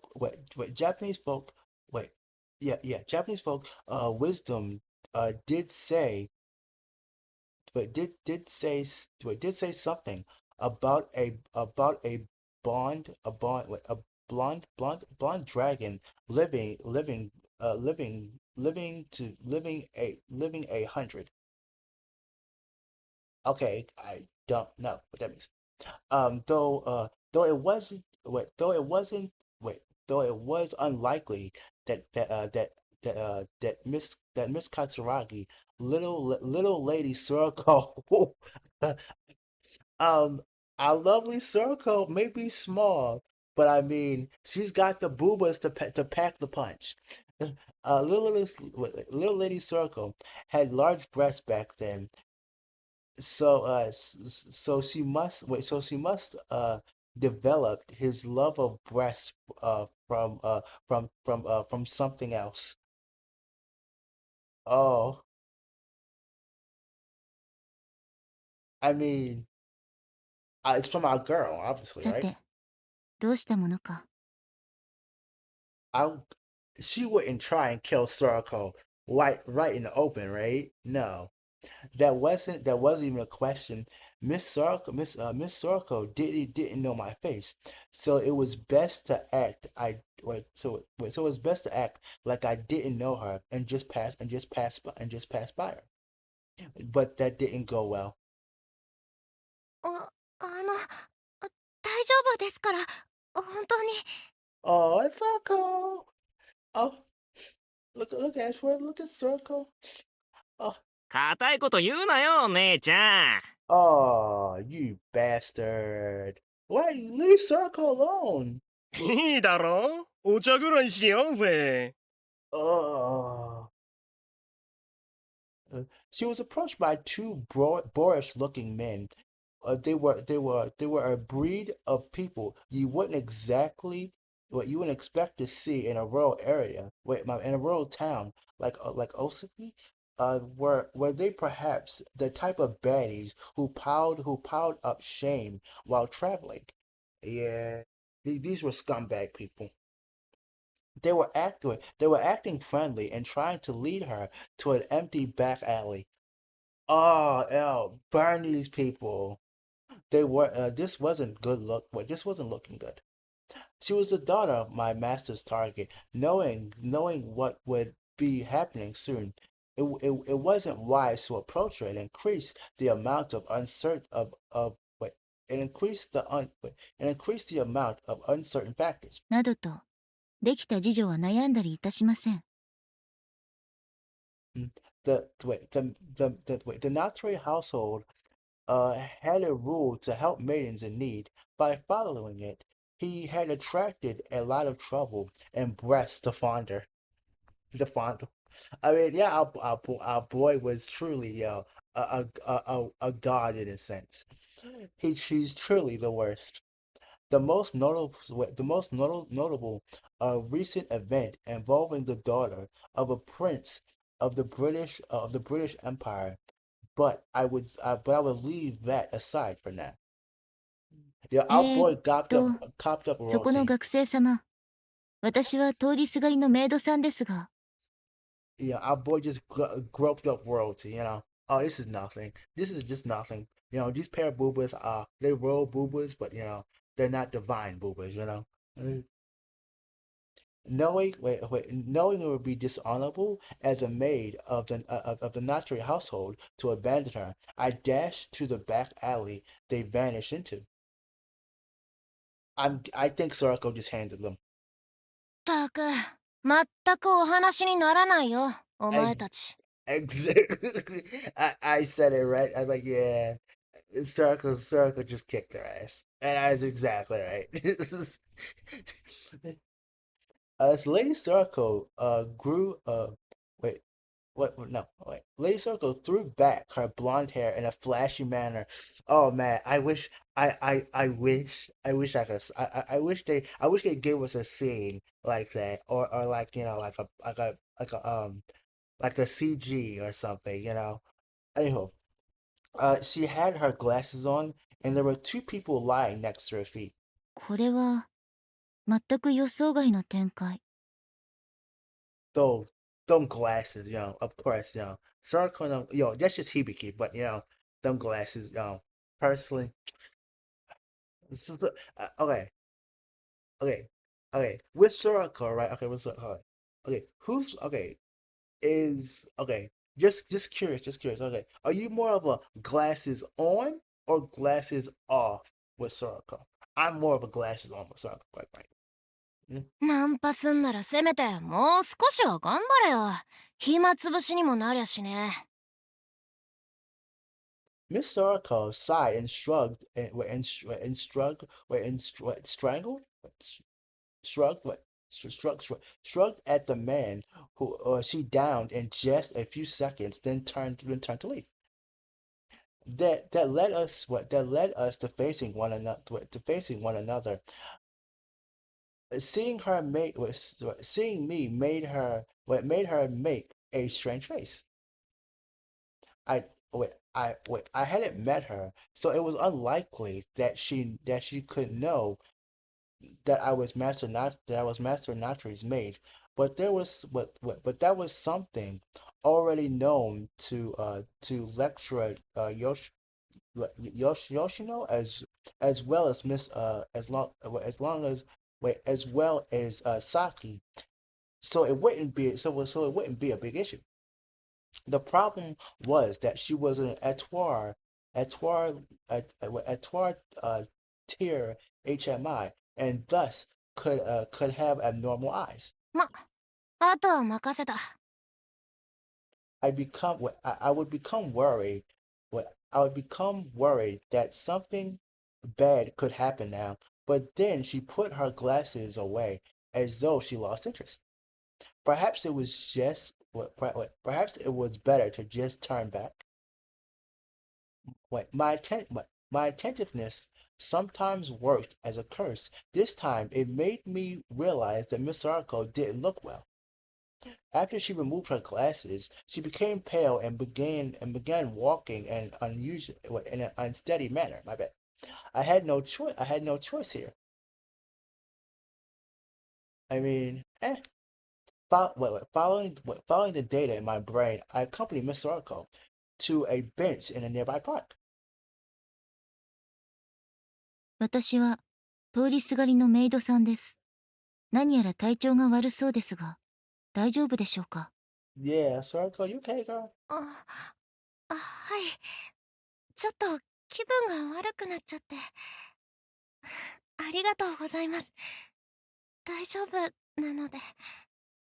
Japanese folk, wait, yeah, Japanese folk, wisdom, did say, did say something about a blonde dragon living a hundred. Okay, I don't know what that means. Though it wasn't wait, though it wasn't wait, though it was unlikely that Miss Katsuragi, little lady Surako, um, our lovely Surako may be small, but I mean she's got the boobas to pack the punch. Little lady Surako had large breasts back then, so she must developed his love of breasts from something else. Oh, I mean, it's from our girl, obviously, さ right? て、どうしたものか。I She wouldn't try and kill Sorako right in the open, right? No. That wasn't even a question. Miss Sorko didn't know my face, so it was best to act. I wait. So it was best to act like I didn't know her and just pass by her. But that didn't go well. 大丈夫ですから、本当に。Oh, it's Sorko. Oh, look at Sorko. Oh, 硬いこと言うなよ、姉ちゃん。oh, you bastard! Why leave Sorko alone? いいだろう、お茶ぐらいしようぜ。Oh. She was approached by two boorish-looking men. They were a breed of people you wouldn't expect to see in a rural area. In a rural town like Osaki. Were they perhaps the type of baddies who piled up shame while traveling? Yeah, these were scumbag people. They were acting friendly and trying to lead her to an empty back alley. Oh, burn these people. They were. This wasn't good look. Wait, this wasn't looking good. She was the daughter of my master's target, knowing what would be happening soon. It wasn't wise to approach her and increase the amount of uncertain of wait, it increased the amount of uncertain factors. などと、できた次女は悩んだりいたしません。The Natri household had a rule to help maidens in need. By following it, he had attracted a lot of trouble and breasts to fonder. The fondle. I mean, yeah, our boy was truly, a god in a sense. She's truly the worst. The most notable recent event involving the daughter of a prince of the British Empire, but I would leave that aside for now. Yeah, our えーっ boy copped up そこの royalty. 学生様、私は通りすがりのメイドさんですが。Yeah, our boy just groped up royalty. Oh, this is nothing. This is just nothing. These pair of boobas are they royal boobas, but they're not divine boobas. Mm. Knowing it would be dishonorable as a maid of the Natri household to abandon her, I dashed to the back alley they vanished into. I think Sorako just handled them. たく、まったくお話にならないよ、お前た Ex ち。Exactly. I said it right. I was like, yeah, Circle just kicked their ass, and I was exactly right. Lady Circle grew wait no wait Lady Circle threw back her blonde hair in a flashy manner. Oh man, I wish I could I wish they gave us a scene like that, or like like a CG or something. Anyhow, she had her glasses on, and there were two people lying next to her feet. これは、全く予想外の展開。Though, them glasses, of course, Sarah that's just Hibiki, but them glasses, personally, okay, okay, okay, with Soraka, right? Okay, okay, who's okay? Is okay. Just curious. Okay, are you more of a glasses on or glasses off with Soraka? I'm more of a glasses on with Soraka, quite right. ナンパすんならせめてもう少しは頑張れよ。暇つぶしにもなりゃしね。Miss Soraka sighed and shrugged and shrugged strangled shrugged at the man who she downed in just a few seconds, then turned to leave. That led us to facing one another. Seeing me made her make a strange face. I I hadn't met her, so it was unlikely that she could know that I was Master Natri's maid. But that was something already known to lecturer Yoshino, as well as Miss as long as well as Saki. So it wouldn't be a big issue. The problem was that she was an Etoile tier HMI, and thus could have abnormal eyes. ま、あとは任せた。I would become worried. I would become worried that something bad could happen now. But then she put her glasses away as though she lost interest. Perhaps it was just perhaps it was better to just turn back. My attentiveness sometimes worked as a curse. This time it made me realize that Miss Arco didn't look well. After she removed her glasses, she became pale and began walking in an unsteady manner. My bad. I had no choice. I had no choice here. I mean, following the data in my brain, I accompanied Miss Arco to a bench in a nearby park. 私は通りすがりのメイドさんです。何やら体調が悪そうですが、大丈夫でしょうか？ Yeah, Soroko, you okay, girl? はい。ちょっと気分が悪くなっちゃって。ありがとうございます。大丈夫なので。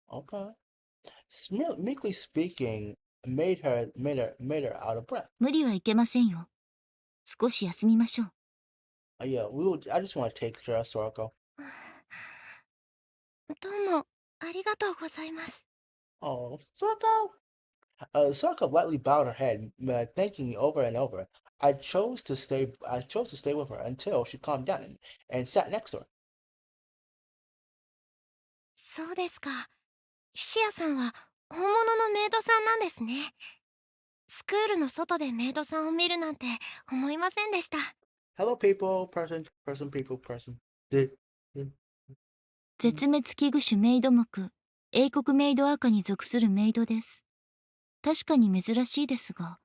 Okay. Meekly speaking, made her out of breath. 無理はいけませんよ。少し休みましょう。Yeah, I just want to take care of Soroko. どうもありがとうございます。Oh, Soroko. Soroko lightly bowed her head, thanking me over and over. I chose to stay. I chose to stay with her until she calmed down and sat next to her. そうですか。ヒシアさんは本物のメイドさんなんですね。スクールの外でメイドさんを見るなんて思いませんでした。Hello, people. Person, people, person. Did- 絶滅危惧種メイド目、英国メイド赤に属するメイドです。確かに珍しいですが、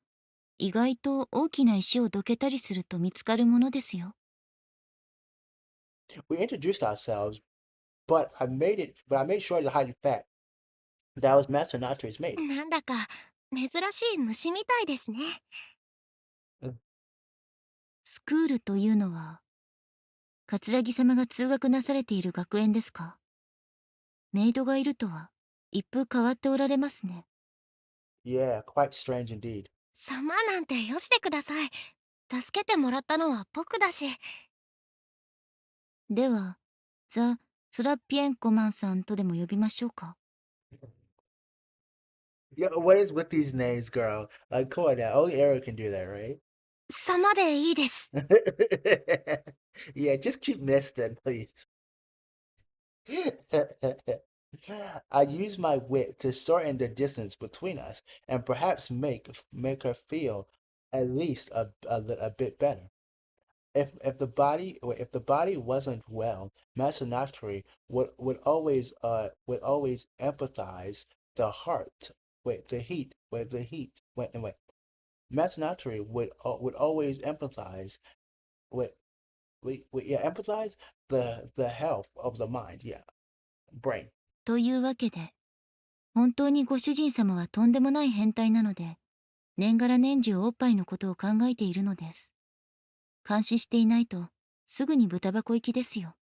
意外と大きな石をどけたりすると見つかるものですよ。We introduced ourselves, but I made sure to hide the fact that I was Master Natori's maid. なんだか珍しい虫みたいですね。スクールというのは、桂木様が通学なされている学園ですか？メイドがいるとは一風変わっておられますね。Yeah, quite strange indeed. 様なんてよしてください。助けてもらったのは僕だし。では、ザ・スラッピエンコマンさんとでも呼びましょうか。Yeah, what is with these names, girl? Like, come on now. Only Eric can do that, right? 様でいいです。Yeah, just keep misting, please. I use my wit to shorten the distance between us and perhaps make her feel at least a bit better. If the body wasn't well, Masanatri would always empathize the heart. Wait. Masanatri would always empathize with empathize the health of the mind. Yeah, brain. というわけで、本当にご主人様はとんでもない変態なので、年がら年中おっぱいのことを考えているのです。監視していないと、すぐに豚箱行きですよ。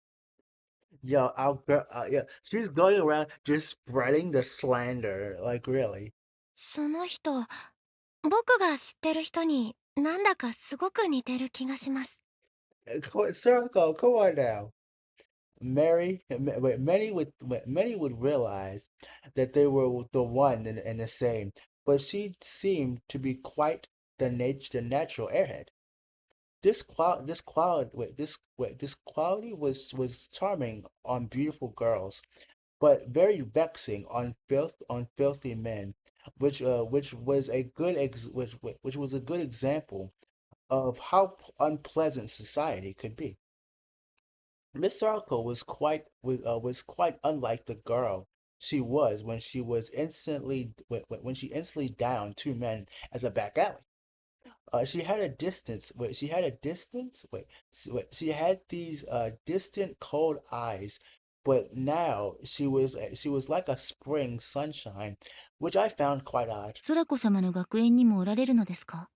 Yo, yeah, she's going around just spreading the slander. Like, really? その人、僕が知ってる人になんだかすごく似てる気がします。Circle, come on now. Many would realize that they were the one and the same, but she seemed to be quite the natural airhead. This quality was charming on beautiful girls, but very vexing on filthy men, which was a which was a good example of how unpleasant society could be. Miss Sarko was quite unlike the girl she was when she instantly downed two men at the back alley. She had a distance. Wait, she had a distance. She had these distant, cold eyes, but now she was like a spring sunshine, which I found quite odd. 空子様の学園にもおられるのですか？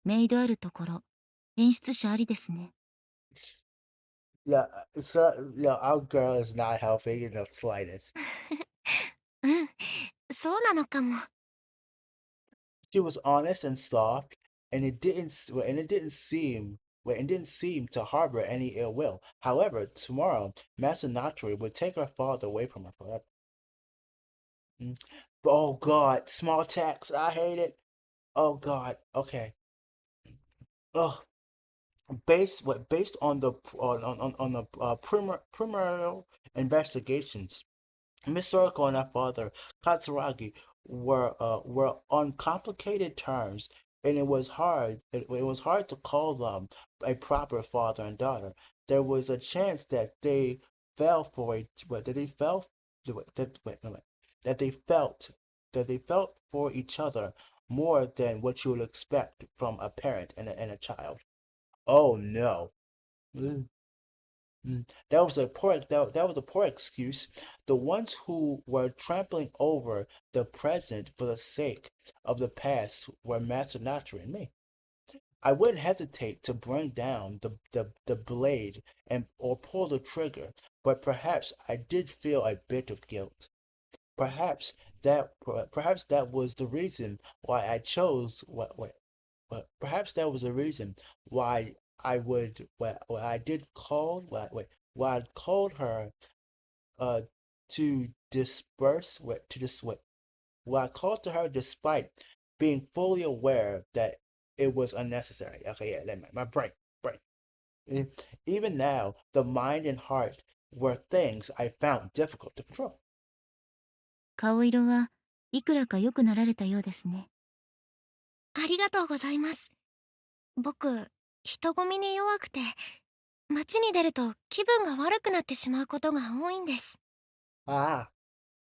メイドあるところ、演出者ありですね。Yeah, so our girl is not helping in the slightest. うん、そうなのかも。She was honest and soft, and it didn't seem to harbor any ill will. However, tomorrow, Master Naturi would take her father away from her forever. Mm. Oh God, small tax. I hate it. Oh God. Okay. Oh, based on the primary investigations, Miss Circle and her father, Katsuragi, were on complicated terms, and it was hard to call them a proper father and daughter. There was a chance that they fell for each that they fell that wait, no, wait, that they felt for each other more than what you would expect from a parent and a child. Oh no. Mm, that was a poor excuse. The ones who were trampling over the present for the sake of the past were Master Natra and me. I wouldn't hesitate to bring down the blade and or pull the trigger, but perhaps I did feel a bit of guilt. Perhaps perhaps that was the reason why I chose what perhaps that was the reason why I would what I did call what why I called her uh to disperse what to dis what I called to her despite being fully aware that it was unnecessary. Okay, yeah, my brain. E- Even now, the mind and heart were things I found difficult to control. 顔色はいくらか良くなられたようですね。ありがとうございます。僕、人混みに弱くて、街に出ると気分が悪くなってしまうことが多いんです。Ah,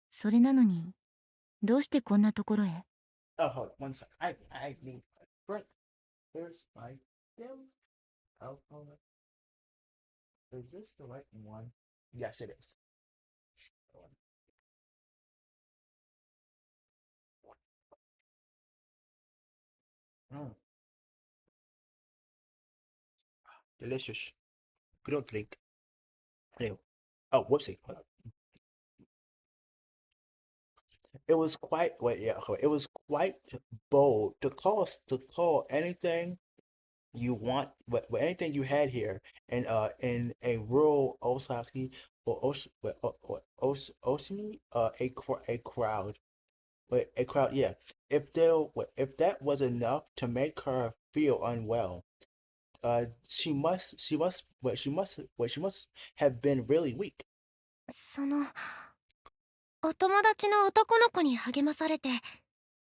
それなのに、どうしてこんなところへ？ oh, hold on one second. I need a drink. Here's my bill. Oh, hold on. Is this the right one? Yes, it is. Mm, delicious. Good drink. Anyway. Oh, whoopsie. Hold on. It was quite wait, yeah, okay. It was quite bold to call anything you want, anything you had here in a rural Osaki Oshini a crowd, a crowd, yeah. If that was enough to make her feel unwell, she must have been really weak. お友達の男の子に励まされて、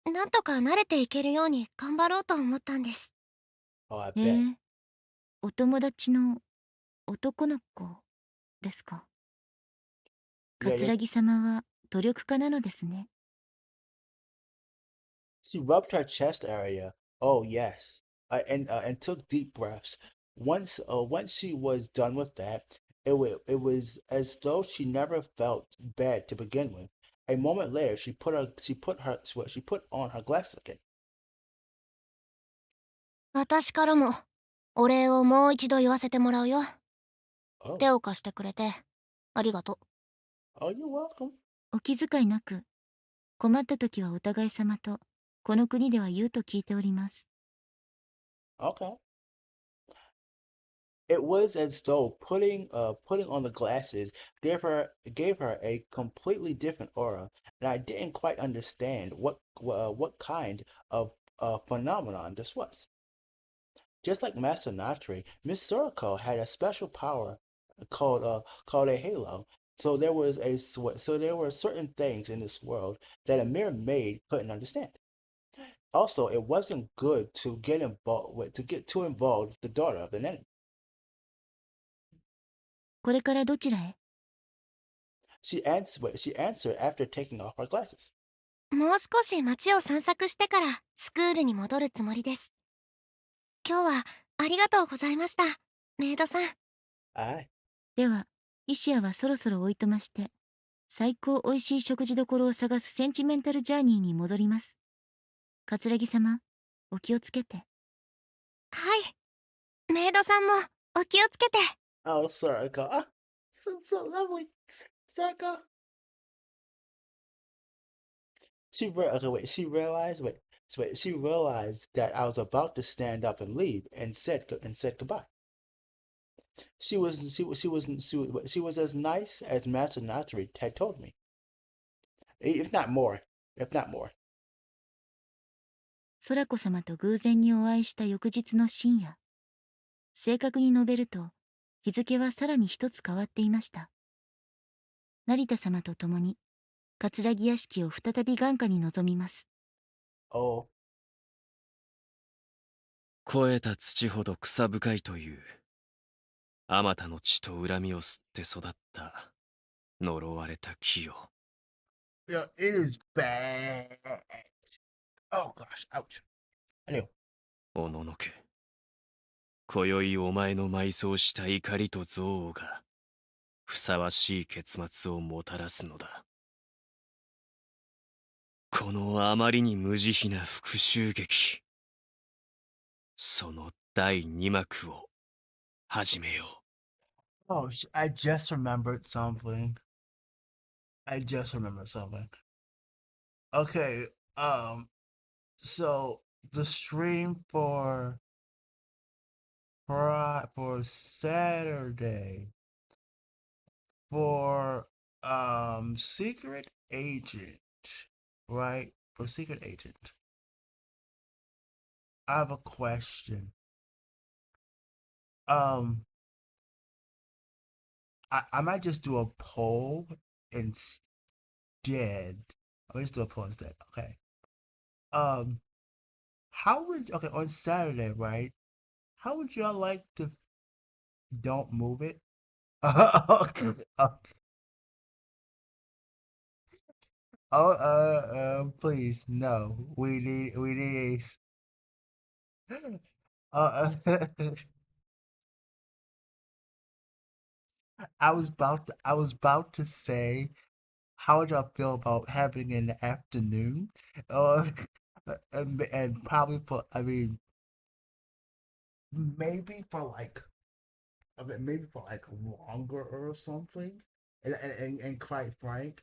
なんとか慣れていけるように頑張ろうと思ったんです。Oh, I え bet. ー、お友達の男の子ですか。Yeah, yeah. 桂木様は努力家なのですね。She rubbed her chest area. Oh yes, and took deep breaths. Once she was done with that, it was as though she never felt bad to begin with. A moment later, she put on her glasses again. 私からもお礼をもう一度言わせてもらうよ。Oh, 手を貸してくれてありがと oh, you're welcome. お気遣いなく、困った時はお互い様と、この国では言うと聞いております。Okay. It was as though putting on the glasses gave her a completely different aura, and I didn't quite understand what kind of phenomenon this was. Just like Master Natri, Miss Soroko had a special power called a halo. So there were certain things in this world that a mere maid couldn't understand. Also, it wasn't good to get too involved with the daughter of an enemy. これからどちらへ？ She answered after taking off her glasses. う。もう少し街を散策してからスクールに戻るつもりです。今日はありがとうございました、メイドさん。Aye. では、イシアはそろそろおいとまして、最高おいしい食事どころを探すセンチメンタルジャーニーに戻ります。桂木様、お気をつけて。はい、メイドさんもお気をつけて。Oh, Soraka. Ah, so lovely. Soraka. Okay, wait. She realized that I was about to stand up and leave, and said goodbye. She was as nice as Master Natari had told me, if not more. If not more. 空子様と偶然にお会いした翌日の深夜、正確に述べると、日付はさらに一つ変わっていました。成田様と共に、桂木屋敷を再び眼下に臨みます。Oh, 肥えた土ほど草深いという、あまたの血と恨みを吸って育った呪われた木よ。yeah, it is bad. Oh gosh, ouch. Anyway. おののけ。今宵お前の埋葬した怒りと憎悪がふさわしい結末をもたらすのだ。このあまりに無慈悲な復讐劇、その第2幕を始めよう。Oh, I just remembered something. I just remembered something. Okay, so the stream for Saturday for Secret Agent, right? For Secret Agent. I have a question. Um, I might just do a poll instead. I'll just do a poll instead. Okay. Um, how would okay on Saturday, right? How would y'all like to don't move it? Okay. Oh, please, no. We need I was about to say, how would y'all feel about having it in the afternoon? Uh, and probably I mean, maybe for like, I mean, maybe for like longer or something. And quite frank,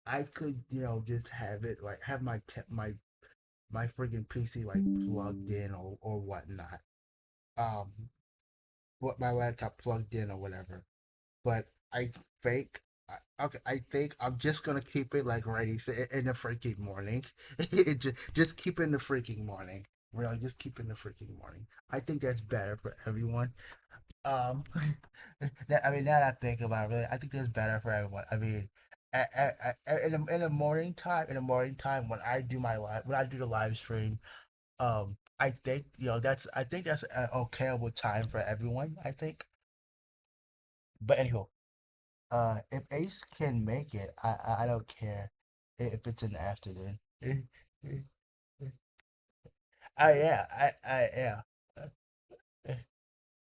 I could, just have it like have my freaking PC like plugged in or whatnot. Um, what my laptop plugged in or whatever. But I think okay, I think I'm just gonna keep it like ready in the freaking morning. just keep it in the freaking morning. Really, just keep it in the freaking morning. I think that's better for everyone. Um, I mean, now that I think about it, really, I think that's better for everyone. I mean, in the morning time, when I do when I do the live stream, I think that's an okayable time for everyone. I think, but anyhow, if Ace can make it, I don't care if it's in the afternoon. Yeah, yeah. Uh, uh,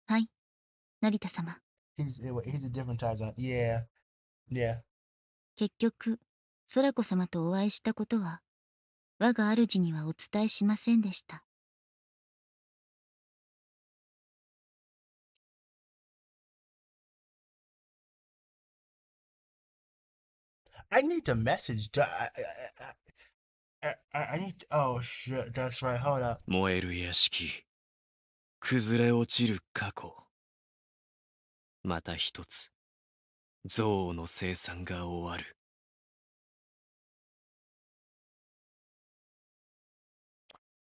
はい、成田様。he's a different time zone. Yeah, yeah. 結局、空子様とお会いしたことは、我が主にはお伝えしませんでした。I need to message. I need. Oh shit, that's right. Hold up. 燃える屋敷、崩れ落ちる過去。また一つ、憎悪の生産が終わる。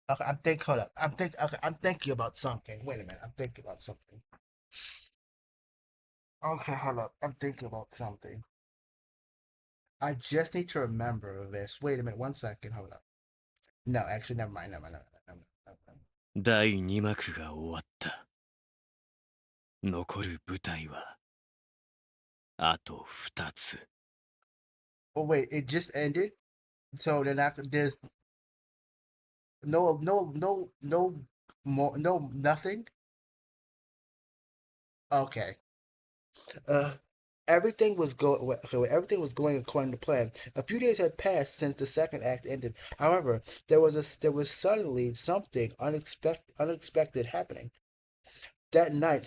Okay, I'm think. Hold up. Okay, I'm thinking about something. Wait a minute. I'm thinking about something. Okay, hold up. I'm thinking about something. I just need to remember this. Wait a minute. 1 second. Hold up. No, actually, never mind. Never mind. Never mind. 第2幕が終わった。残る舞台は、あと2つ。Oh wait, it just ended. So then after there's no more, no nothing. Okay. Uh, everything was going according to plan. A few days had passed since the second act ended. However, there was suddenly something unexpected happening. That night,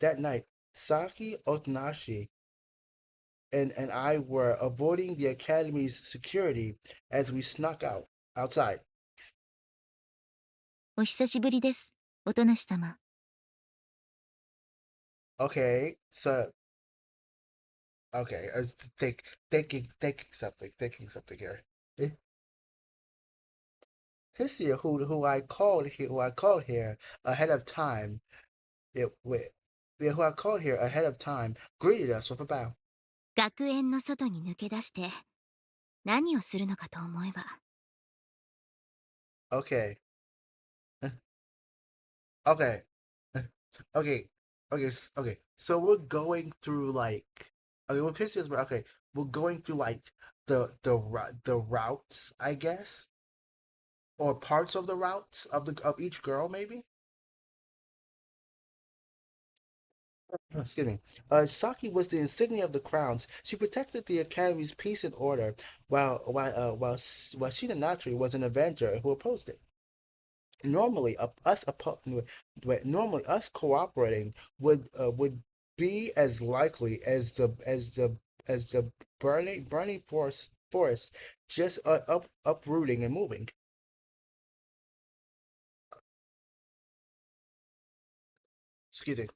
that night, Saki Otonashi and I were avoiding the academy's security as we snuck outside. お久しぶりです、おとなし様。Okay, so okay, I was thinking something here. Hishia, who I called here ahead of time, who I called here ahead of time, greeted us with a bow. 学園の外に抜け出して、何をするのかと思えば。Okay, okay, okay, okay. So we're going through like, I mean, what Hishia's okay, we're going through like the routes, I guess. or parts of the routes of each girl, maybe. Excuse me. Saki was the insignia of the crowns. She protected the Academy's peace and order, while Shinonatri was an avenger who opposed it. Normally, normally us cooperating would be as likely as the burning forest just uprooting and moving. Excuse me.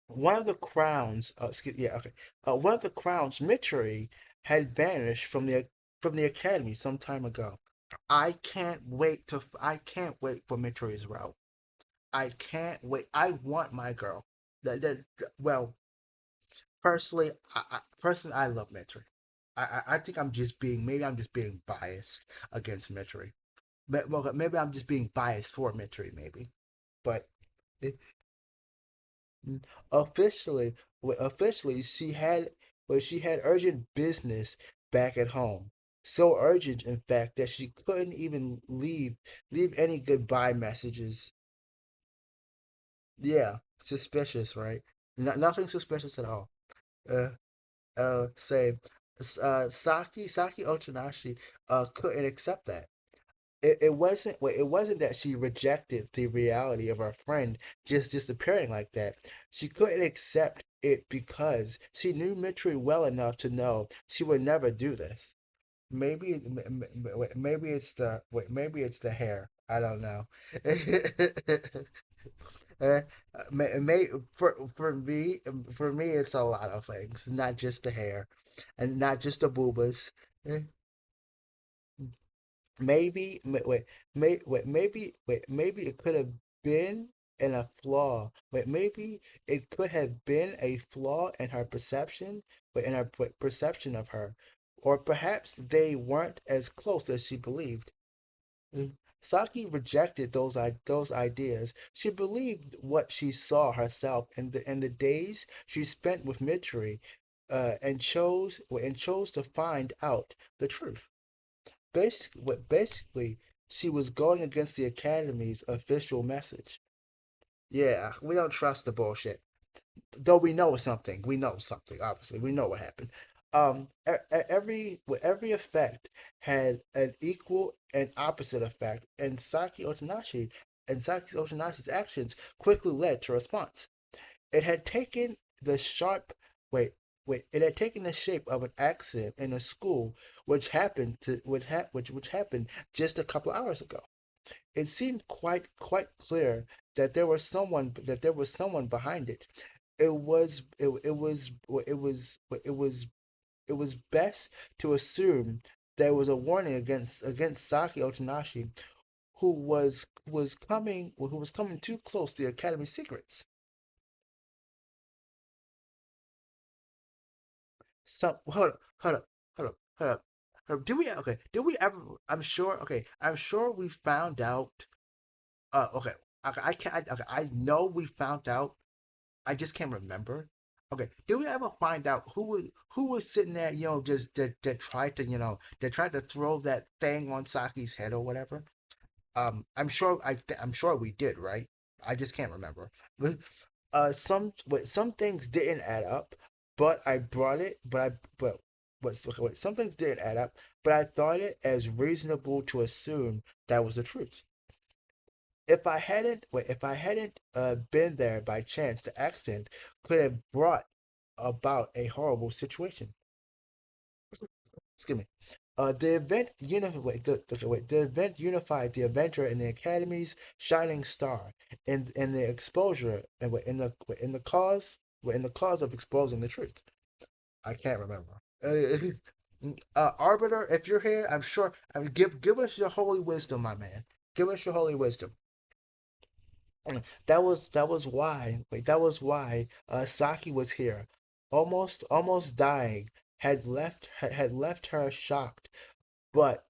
One of the crowns, one of the crowns, Mitri, had vanished from the academy some time ago. I can't wait for Mitri's route. I can't wait. I want my girl. Well, personally, I love Mitri. I think maybe I'm just being biased against Mitri. Well, maybe I'm just being biased for Mitri, maybe. But officially, officially, she had urgent business back at home. So urgent, in fact, that she couldn't even leave any goodbye messages. Yeah, suspicious, right? Nothing suspicious at all. Uh, say, Saki Ochinashi couldn't accept that. It wasn't that she rejected the reality of her friend just disappearing like that. She couldn't accept it because she knew Mitri well enough to know she would never do this. Maybe it's the hair. I don't know. uh, may for me it's a lot of things, not just the hair, and not just the boobas. Eh, Maybe, maybe it could have been in a flaw. Maybe it could have been a flaw in her perception, in her perception of her, or perhaps they weren't as close as she believed. Saki rejected those ideas. She believed what she saw herself in the days she spent with Mitri, and chose to find out the truth. Basically she was going against the Academy's official message. Yeah, we don't trust the bullshit. Though we know something. We know something, obviously. We know what happened. Every effect had an equal and opposite effect, and Saki Otonashi's actions quickly led to response. It had taken the sharp wait it had taken the shape of an accident in a school which happened just a couple hours ago. It seemed quite clear that there was someone behind it. It was best to assume there was a warning against Saki Otonashi, who was coming too close to the Academy secrets. So hold up. Do we okay? Do we ever? I'm sure. Okay, I'm sure we found out. Okay. Okay, I can't. Okay, I know we found out. I just can't remember. Okay, did we ever find out who was sitting there? Just that tried to that tried to throw that thing on Saki's head or whatever. I'm sure we did, right? I just can't remember. But some things didn't add up, but I brought it, some things didn't add up, but I thought it as reasonable to assume that was the truth. If I hadn't been there by chance, the accident could have brought about a horrible situation. Excuse me. The event unified the Avenger and the Academy's shining star, in the exposure and in the cause of exposing the truth. I can't remember. Arbiter, if you're here, I'm sure. I mean, give us your holy wisdom, my man. Give us your holy wisdom. That was why Saki was here, almost dying, had left her shocked, but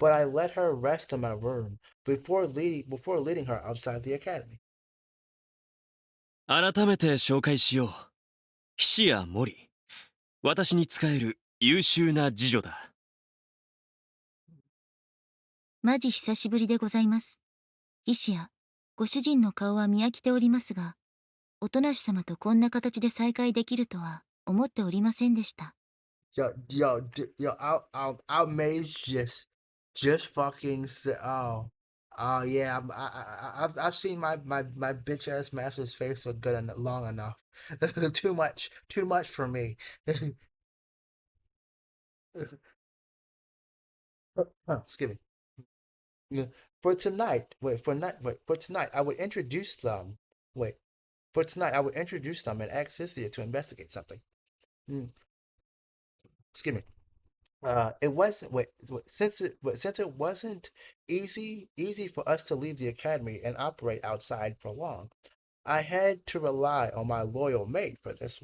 I let her rest in my room before leading her outside the academy. 改めて紹介しよう。菱谷森。私に仕える優秀な侍女だ。マジ久しぶりでございます。ヒシア、ご主人の顔は見飽きておりますが、おとなし様とこんな形で再会できるとは思っておりませんでした。Our maids just fucking say, oh yeah, I've seen my bitch ass master's face look good and long enough. Too much for me. Excuse me. Yeah. For tonight, for tonight, I would introduce them. Wait, for tonight, I would introduce them and ask Cynthia to investigate something. Mm, excuse me. It wasn't since it wasn't easy for us to leave the academy and operate outside for long. I had to rely on my loyal maid for this.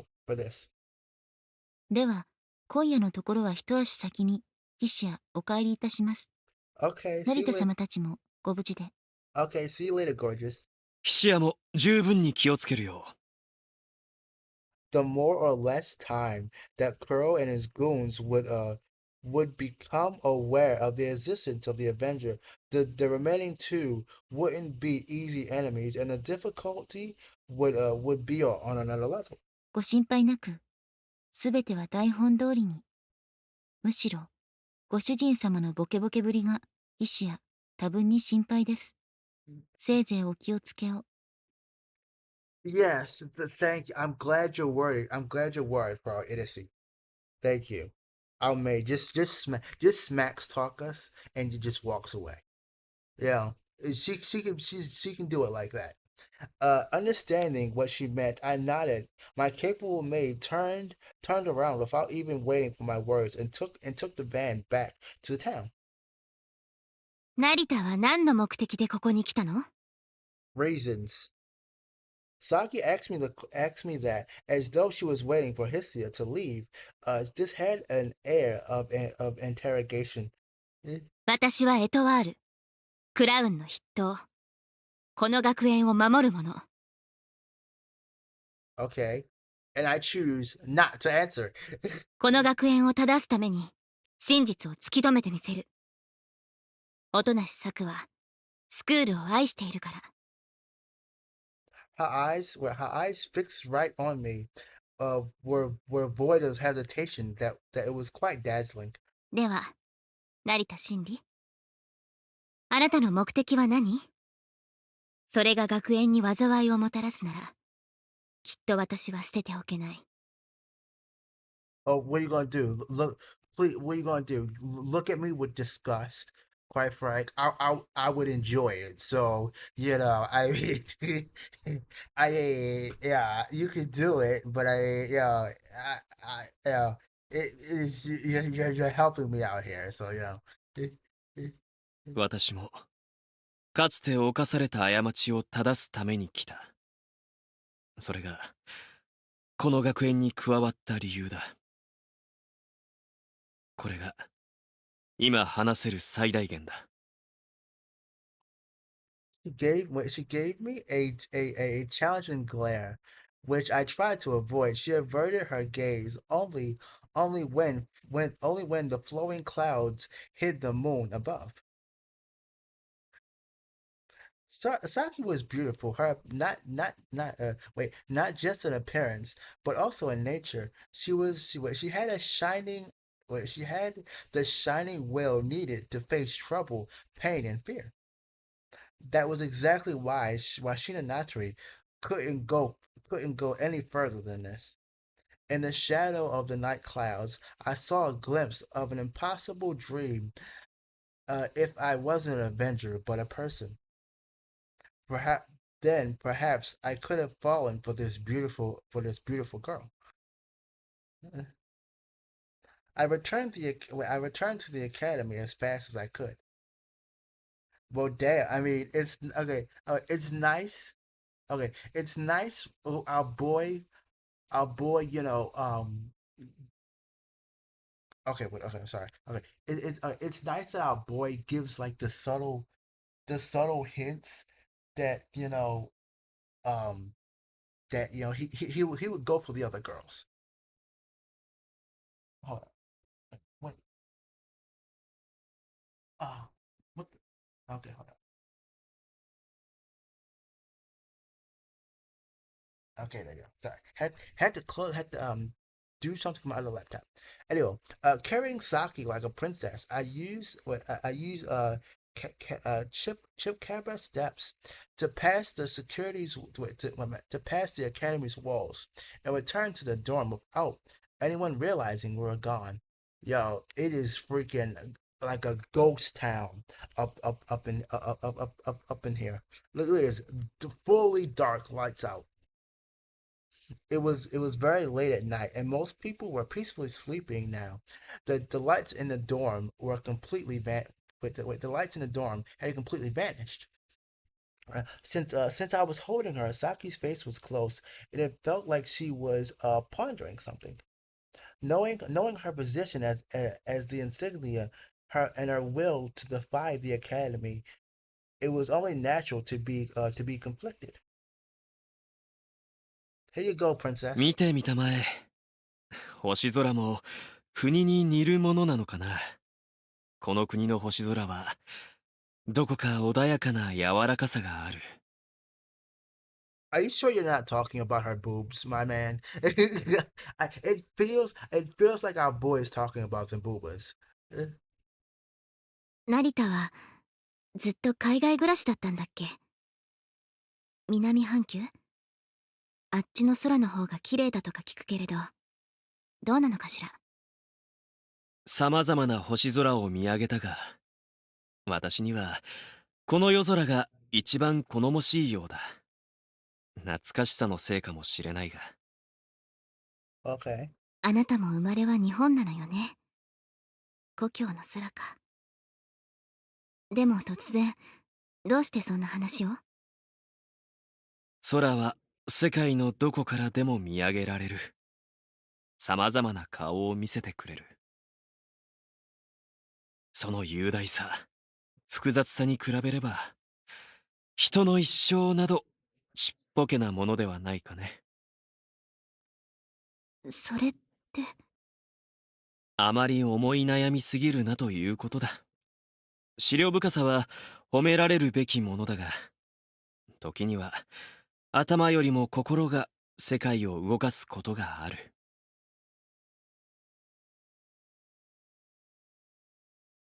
では、今夜のところは一足先に、ヒシア、お帰りいたします。Okay, 成田様たちもご無事で。Okay, see you later, gorgeous. ヒシアも十分に気をつけるよ。The more or less time that Kuro and his goons would become aware of the existence of the Avenger, the remaining two wouldn't be easy enemies, and the difficulty would be on another level. ご心配なく、すべては台本通りに。むしろ、ご主人様のボケボケぶりが、ヒシア、多分に心配です。せいぜいお気をつけを。Yes, thank you. I'm glad you're worried. I'm glad you're worried for our idiocy. Thank you. Our maid just smacks talk us and just walks away. Yeah, she can do it like that. Understanding what she meant, I nodded. My capable maid turned around without even waiting for my words and took the van back to the town. 成田は何の目的でここに来たの？ Reasons. Saki asked me that as though she was waiting for Hisia to leave. This had an air of interrogation. 私はエトワール、クラウンの筆頭。この学園を守る者。Okay, and I choose not to answer. この学園を正すために真実を突き止めてみせる。音無作はスクールを愛しているから。Her eyes fixed right on me, were void of hesitation. That it was quite dazzling. では、成田真理。あなたの目的は何？それが学園に災いをもたらすなら、きっと私は捨てておけない。Oh, what are you gonna do? Look, please, what are you gonna do? Look at me with disgust. Quite frank, I would enjoy it. So I mean, yeah, you could do it, but yeah, it is you're helping me out here. So私もかつて犯された過ちを正すために来た。それがこの学園に加わった理由だ。これが今話せる最大限だ。She gave me a challenging glare, which I tried to avoid. She averted her gaze only when the flowing clouds hid the moon above. Saki was beautiful. Her not just in appearance, but also in nature. She had a shining she had the shining will needed to face trouble, pain, and fear. That was exactly why Shinanatari couldn't go couldn't go any further than this. In the shadow of the night clouds, I saw a glimpse of an impossible dream. If I wasn't an avenger, but a person, perhaps I could have fallen for this beautiful girl. I returned to the academy as fast as I could. Well, damn. I mean, it's okay. It's nice. Okay, it's nice. Our boy. Okay, wait. Okay, I'm sorry. Okay, it's nice that our boy gives like the subtle hints that he would go for the other girls. Hold on. Wait. Uh, what? Okay, hold on. Okay, there you go. Sorry, had to do something for my other laptop. Anyway, carrying sake like a princess. I use chip camera steps to pass the security's to pass the academy's walls and return to the dorm without anyone realizing we're gone. Yo, it is freaking like a ghost town up in here. Look at this, fully dark, lights out. It was very late at night, and most people were peacefully sleeping now. The lights in the dorm were completely the lights in the dorm had completely vanished. Since I was holding her, Saki's face was close, and it felt like she was pondering something. Knowing her position as the insignia, her will to defy the academy, it was only natural to be conflicted. Here you go, 見 princess. てみたまえ。星空も国に似るものなのかな。この国の星空はどこか穏やかな柔らかさがある。Are you sure you're not talking about her boobs, my man? It feels like our boy is talking about the boobas. 成田はずっと海外暮らしだったんだっけ？南半球？あっちの空の方が綺麗だとか聞くけれど、どうなのかしら。さまざまな星空を見上げたが、私にはこの夜空が一番好もしいようだ。懐かしさのせいかもしれないが。Okay. あなたも生まれは日本なのよね。故郷の空か。でも突然、どうしてそんな話を？空は世界のどこからでも見上げられる。さまざまな顔を見せてくれる。その雄大さ、複雑さに比べれば、人の一生などちっぽけなものではないかね。それって。あまり思い悩みすぎるなということだ。思慮深さは褒められるべきものだが、時には頭よりも心が世界を動かすことがある。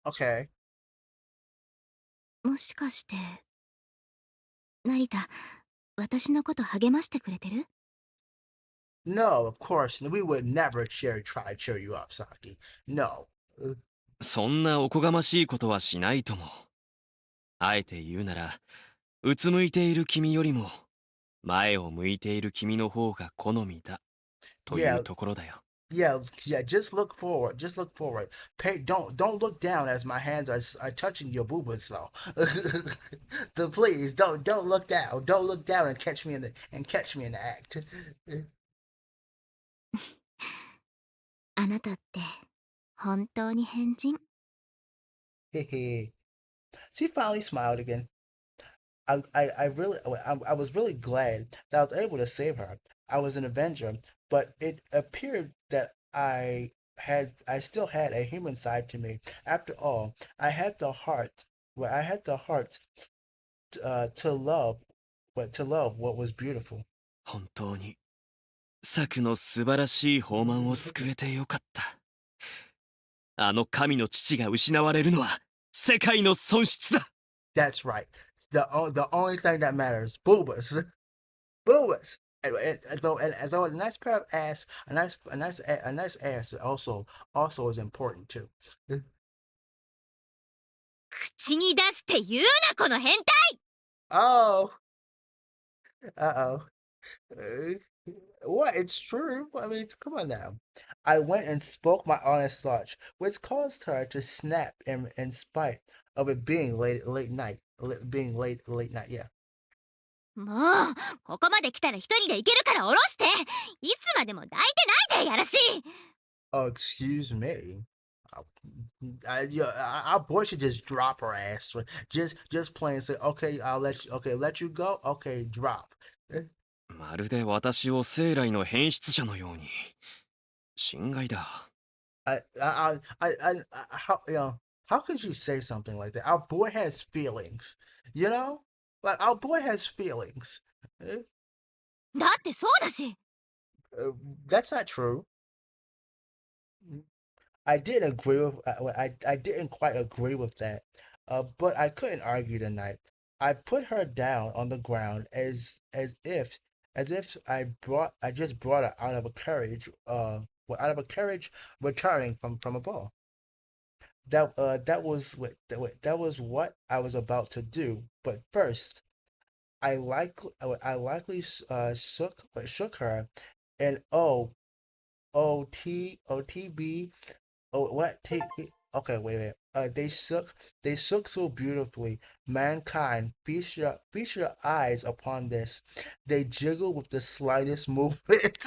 Okay. もしかして、成田、私のこと励ましてくれてる？ No, of course. We would never try to cheer you up, Saki. No. そんなおこがましいことはしないとも。あえて言うなら、うつむいている君よりも前を向いている君の方が好みだという Yeah, ところだよ。yeah. Just look forward. Just look forward. Don't look down as my hands are touching your boobas, though. So please don't look down. Don't look down and catch me in the act. あなたって本当に変人。Hehe. She finally smiled again. I was really glad that I was able to save her. I was an Avenger, but it appeared that I still had a human side to me. After all, I had the heart to love what was beautiful. 本当に策の素晴らしい宝満を救えてよかった。あの神の父が失われるのは世界の損失だ。That's right. The only thing that matters, boobas, boobas. And though a nice pair of ass, a nice ass also is important too. 口に出して言うな、この変態！ Oh, uh-oh. Uh, what? It's true. I mean, come on now. I went and spoke my honest thoughts, which caused her to snap in spite of it being late night. Yeah. もう、ここまで来たら一人で行けるから降ろして！いつまでも抱いてないでやらしい！ Oh, excuse me. Our boy should just drop her ass. Just plain say, okay, let you go. Okay, drop. まるで私を生来の変質者のように。心外だ。How how could you say something like that? Our boy has feelings, you know? Like our boy has feelings. Eh, だってそうだし。 that's not true. I didn't agree with I didn't quite agree with that, but I couldn't argue tonight. I put her down on the ground as if I just brought her out of a carriage out of a carriage returning from a ball. That was what I was about to do. But first, I likely shook her, and OTB. Oh, what? Okay, wait a minute. They shook so beautifully. Mankind, feast your eyes upon this. They jiggle with the slightest movement.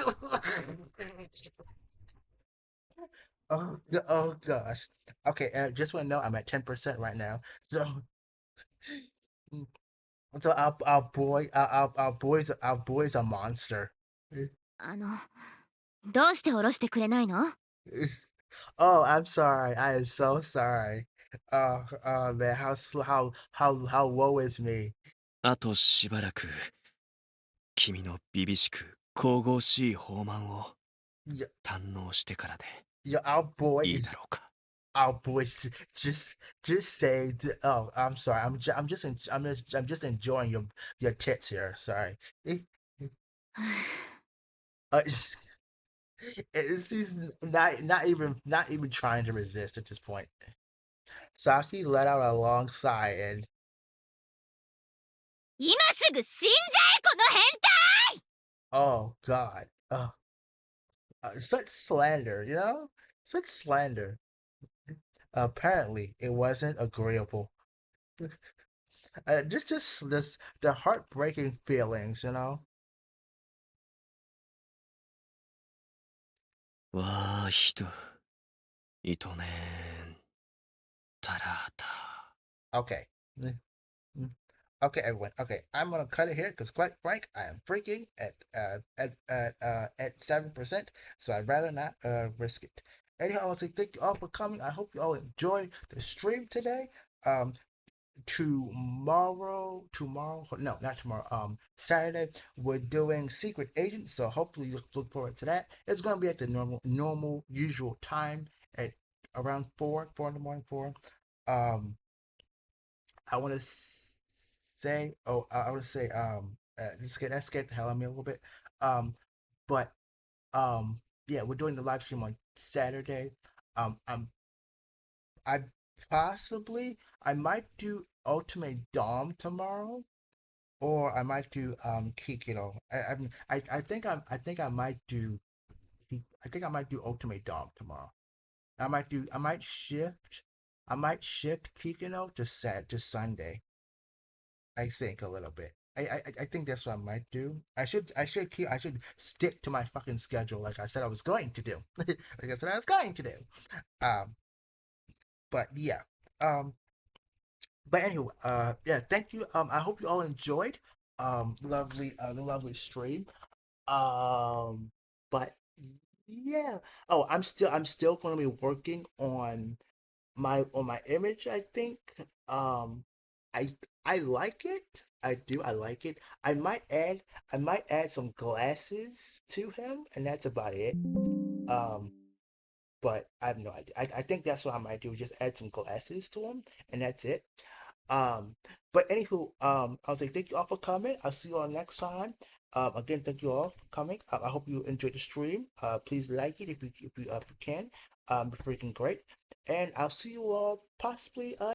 Oh gosh. Okay, and just want to know I'm at 10% right now. So, so our boy's a monster. あの、どうして下ろしてくれないの？ Oh, I'm sorry. I am so sorry. Oh man, how woe is me. あとしばらく君の凛々しく神々しい豊満を Yeah, 堪能してからで yeah, いいだろうか。 our boy just say oh, I'm sorry. I'm just enjoying your tits here. Sorry. It's, she's not even trying to resist at this point. Saki let out a long sigh and 今すぐ死んじゃえこの変態！ oh god. Such slander, such slander. Apparently, it wasn't agreeable. Just this the heartbreaking feelings. わあひといとねんたらた Okay. Mm, mm. Okay, everyone. Okay, I'm gonna cut it here because, quite frank, I am freaking at 7%, so I'd rather not risk it. Anyhow, I want to say thank you all for coming. I hope you all enjoyed the stream today. Tomorrow, no, not tomorrow, Saturday, we're doing Secret Agents, so hopefully you look forward to that. It's going to be at the normal usual time at around 4 in the morning. 4. I want to say, I want to say, let's get the hell out of me a little bit. But yeah, we're doing the live stream on Saturday. I'm I I might do Ultimate Dom tomorrow, or I might do Kikino. I think I might do Ultimate Dom tomorrow. I might shift Kikino to Sunday. I think a little bit. I think that's what I might do. I should stick to my fucking schedule like I said I was going to do. Like I said I was going to do. Um, but yeah. Um, but anyway, yeah, thank you. I hope you all enjoyed the lovely stream. But yeah. Oh, I'm still going to be working on my image, I think. Um, I I like it. I do. I like it. I might add some glasses to him, and that's about it. Um, but I have no idea. I think that's what I might do. Just add some glasses to him, and that's it. Um, but anywho, I'll say thank you all for coming. I'll see you all next time. Again, thank you all for coming. I hope you enjoyed the stream. Please like it if you can. Freaking great. And I'll see you all possibly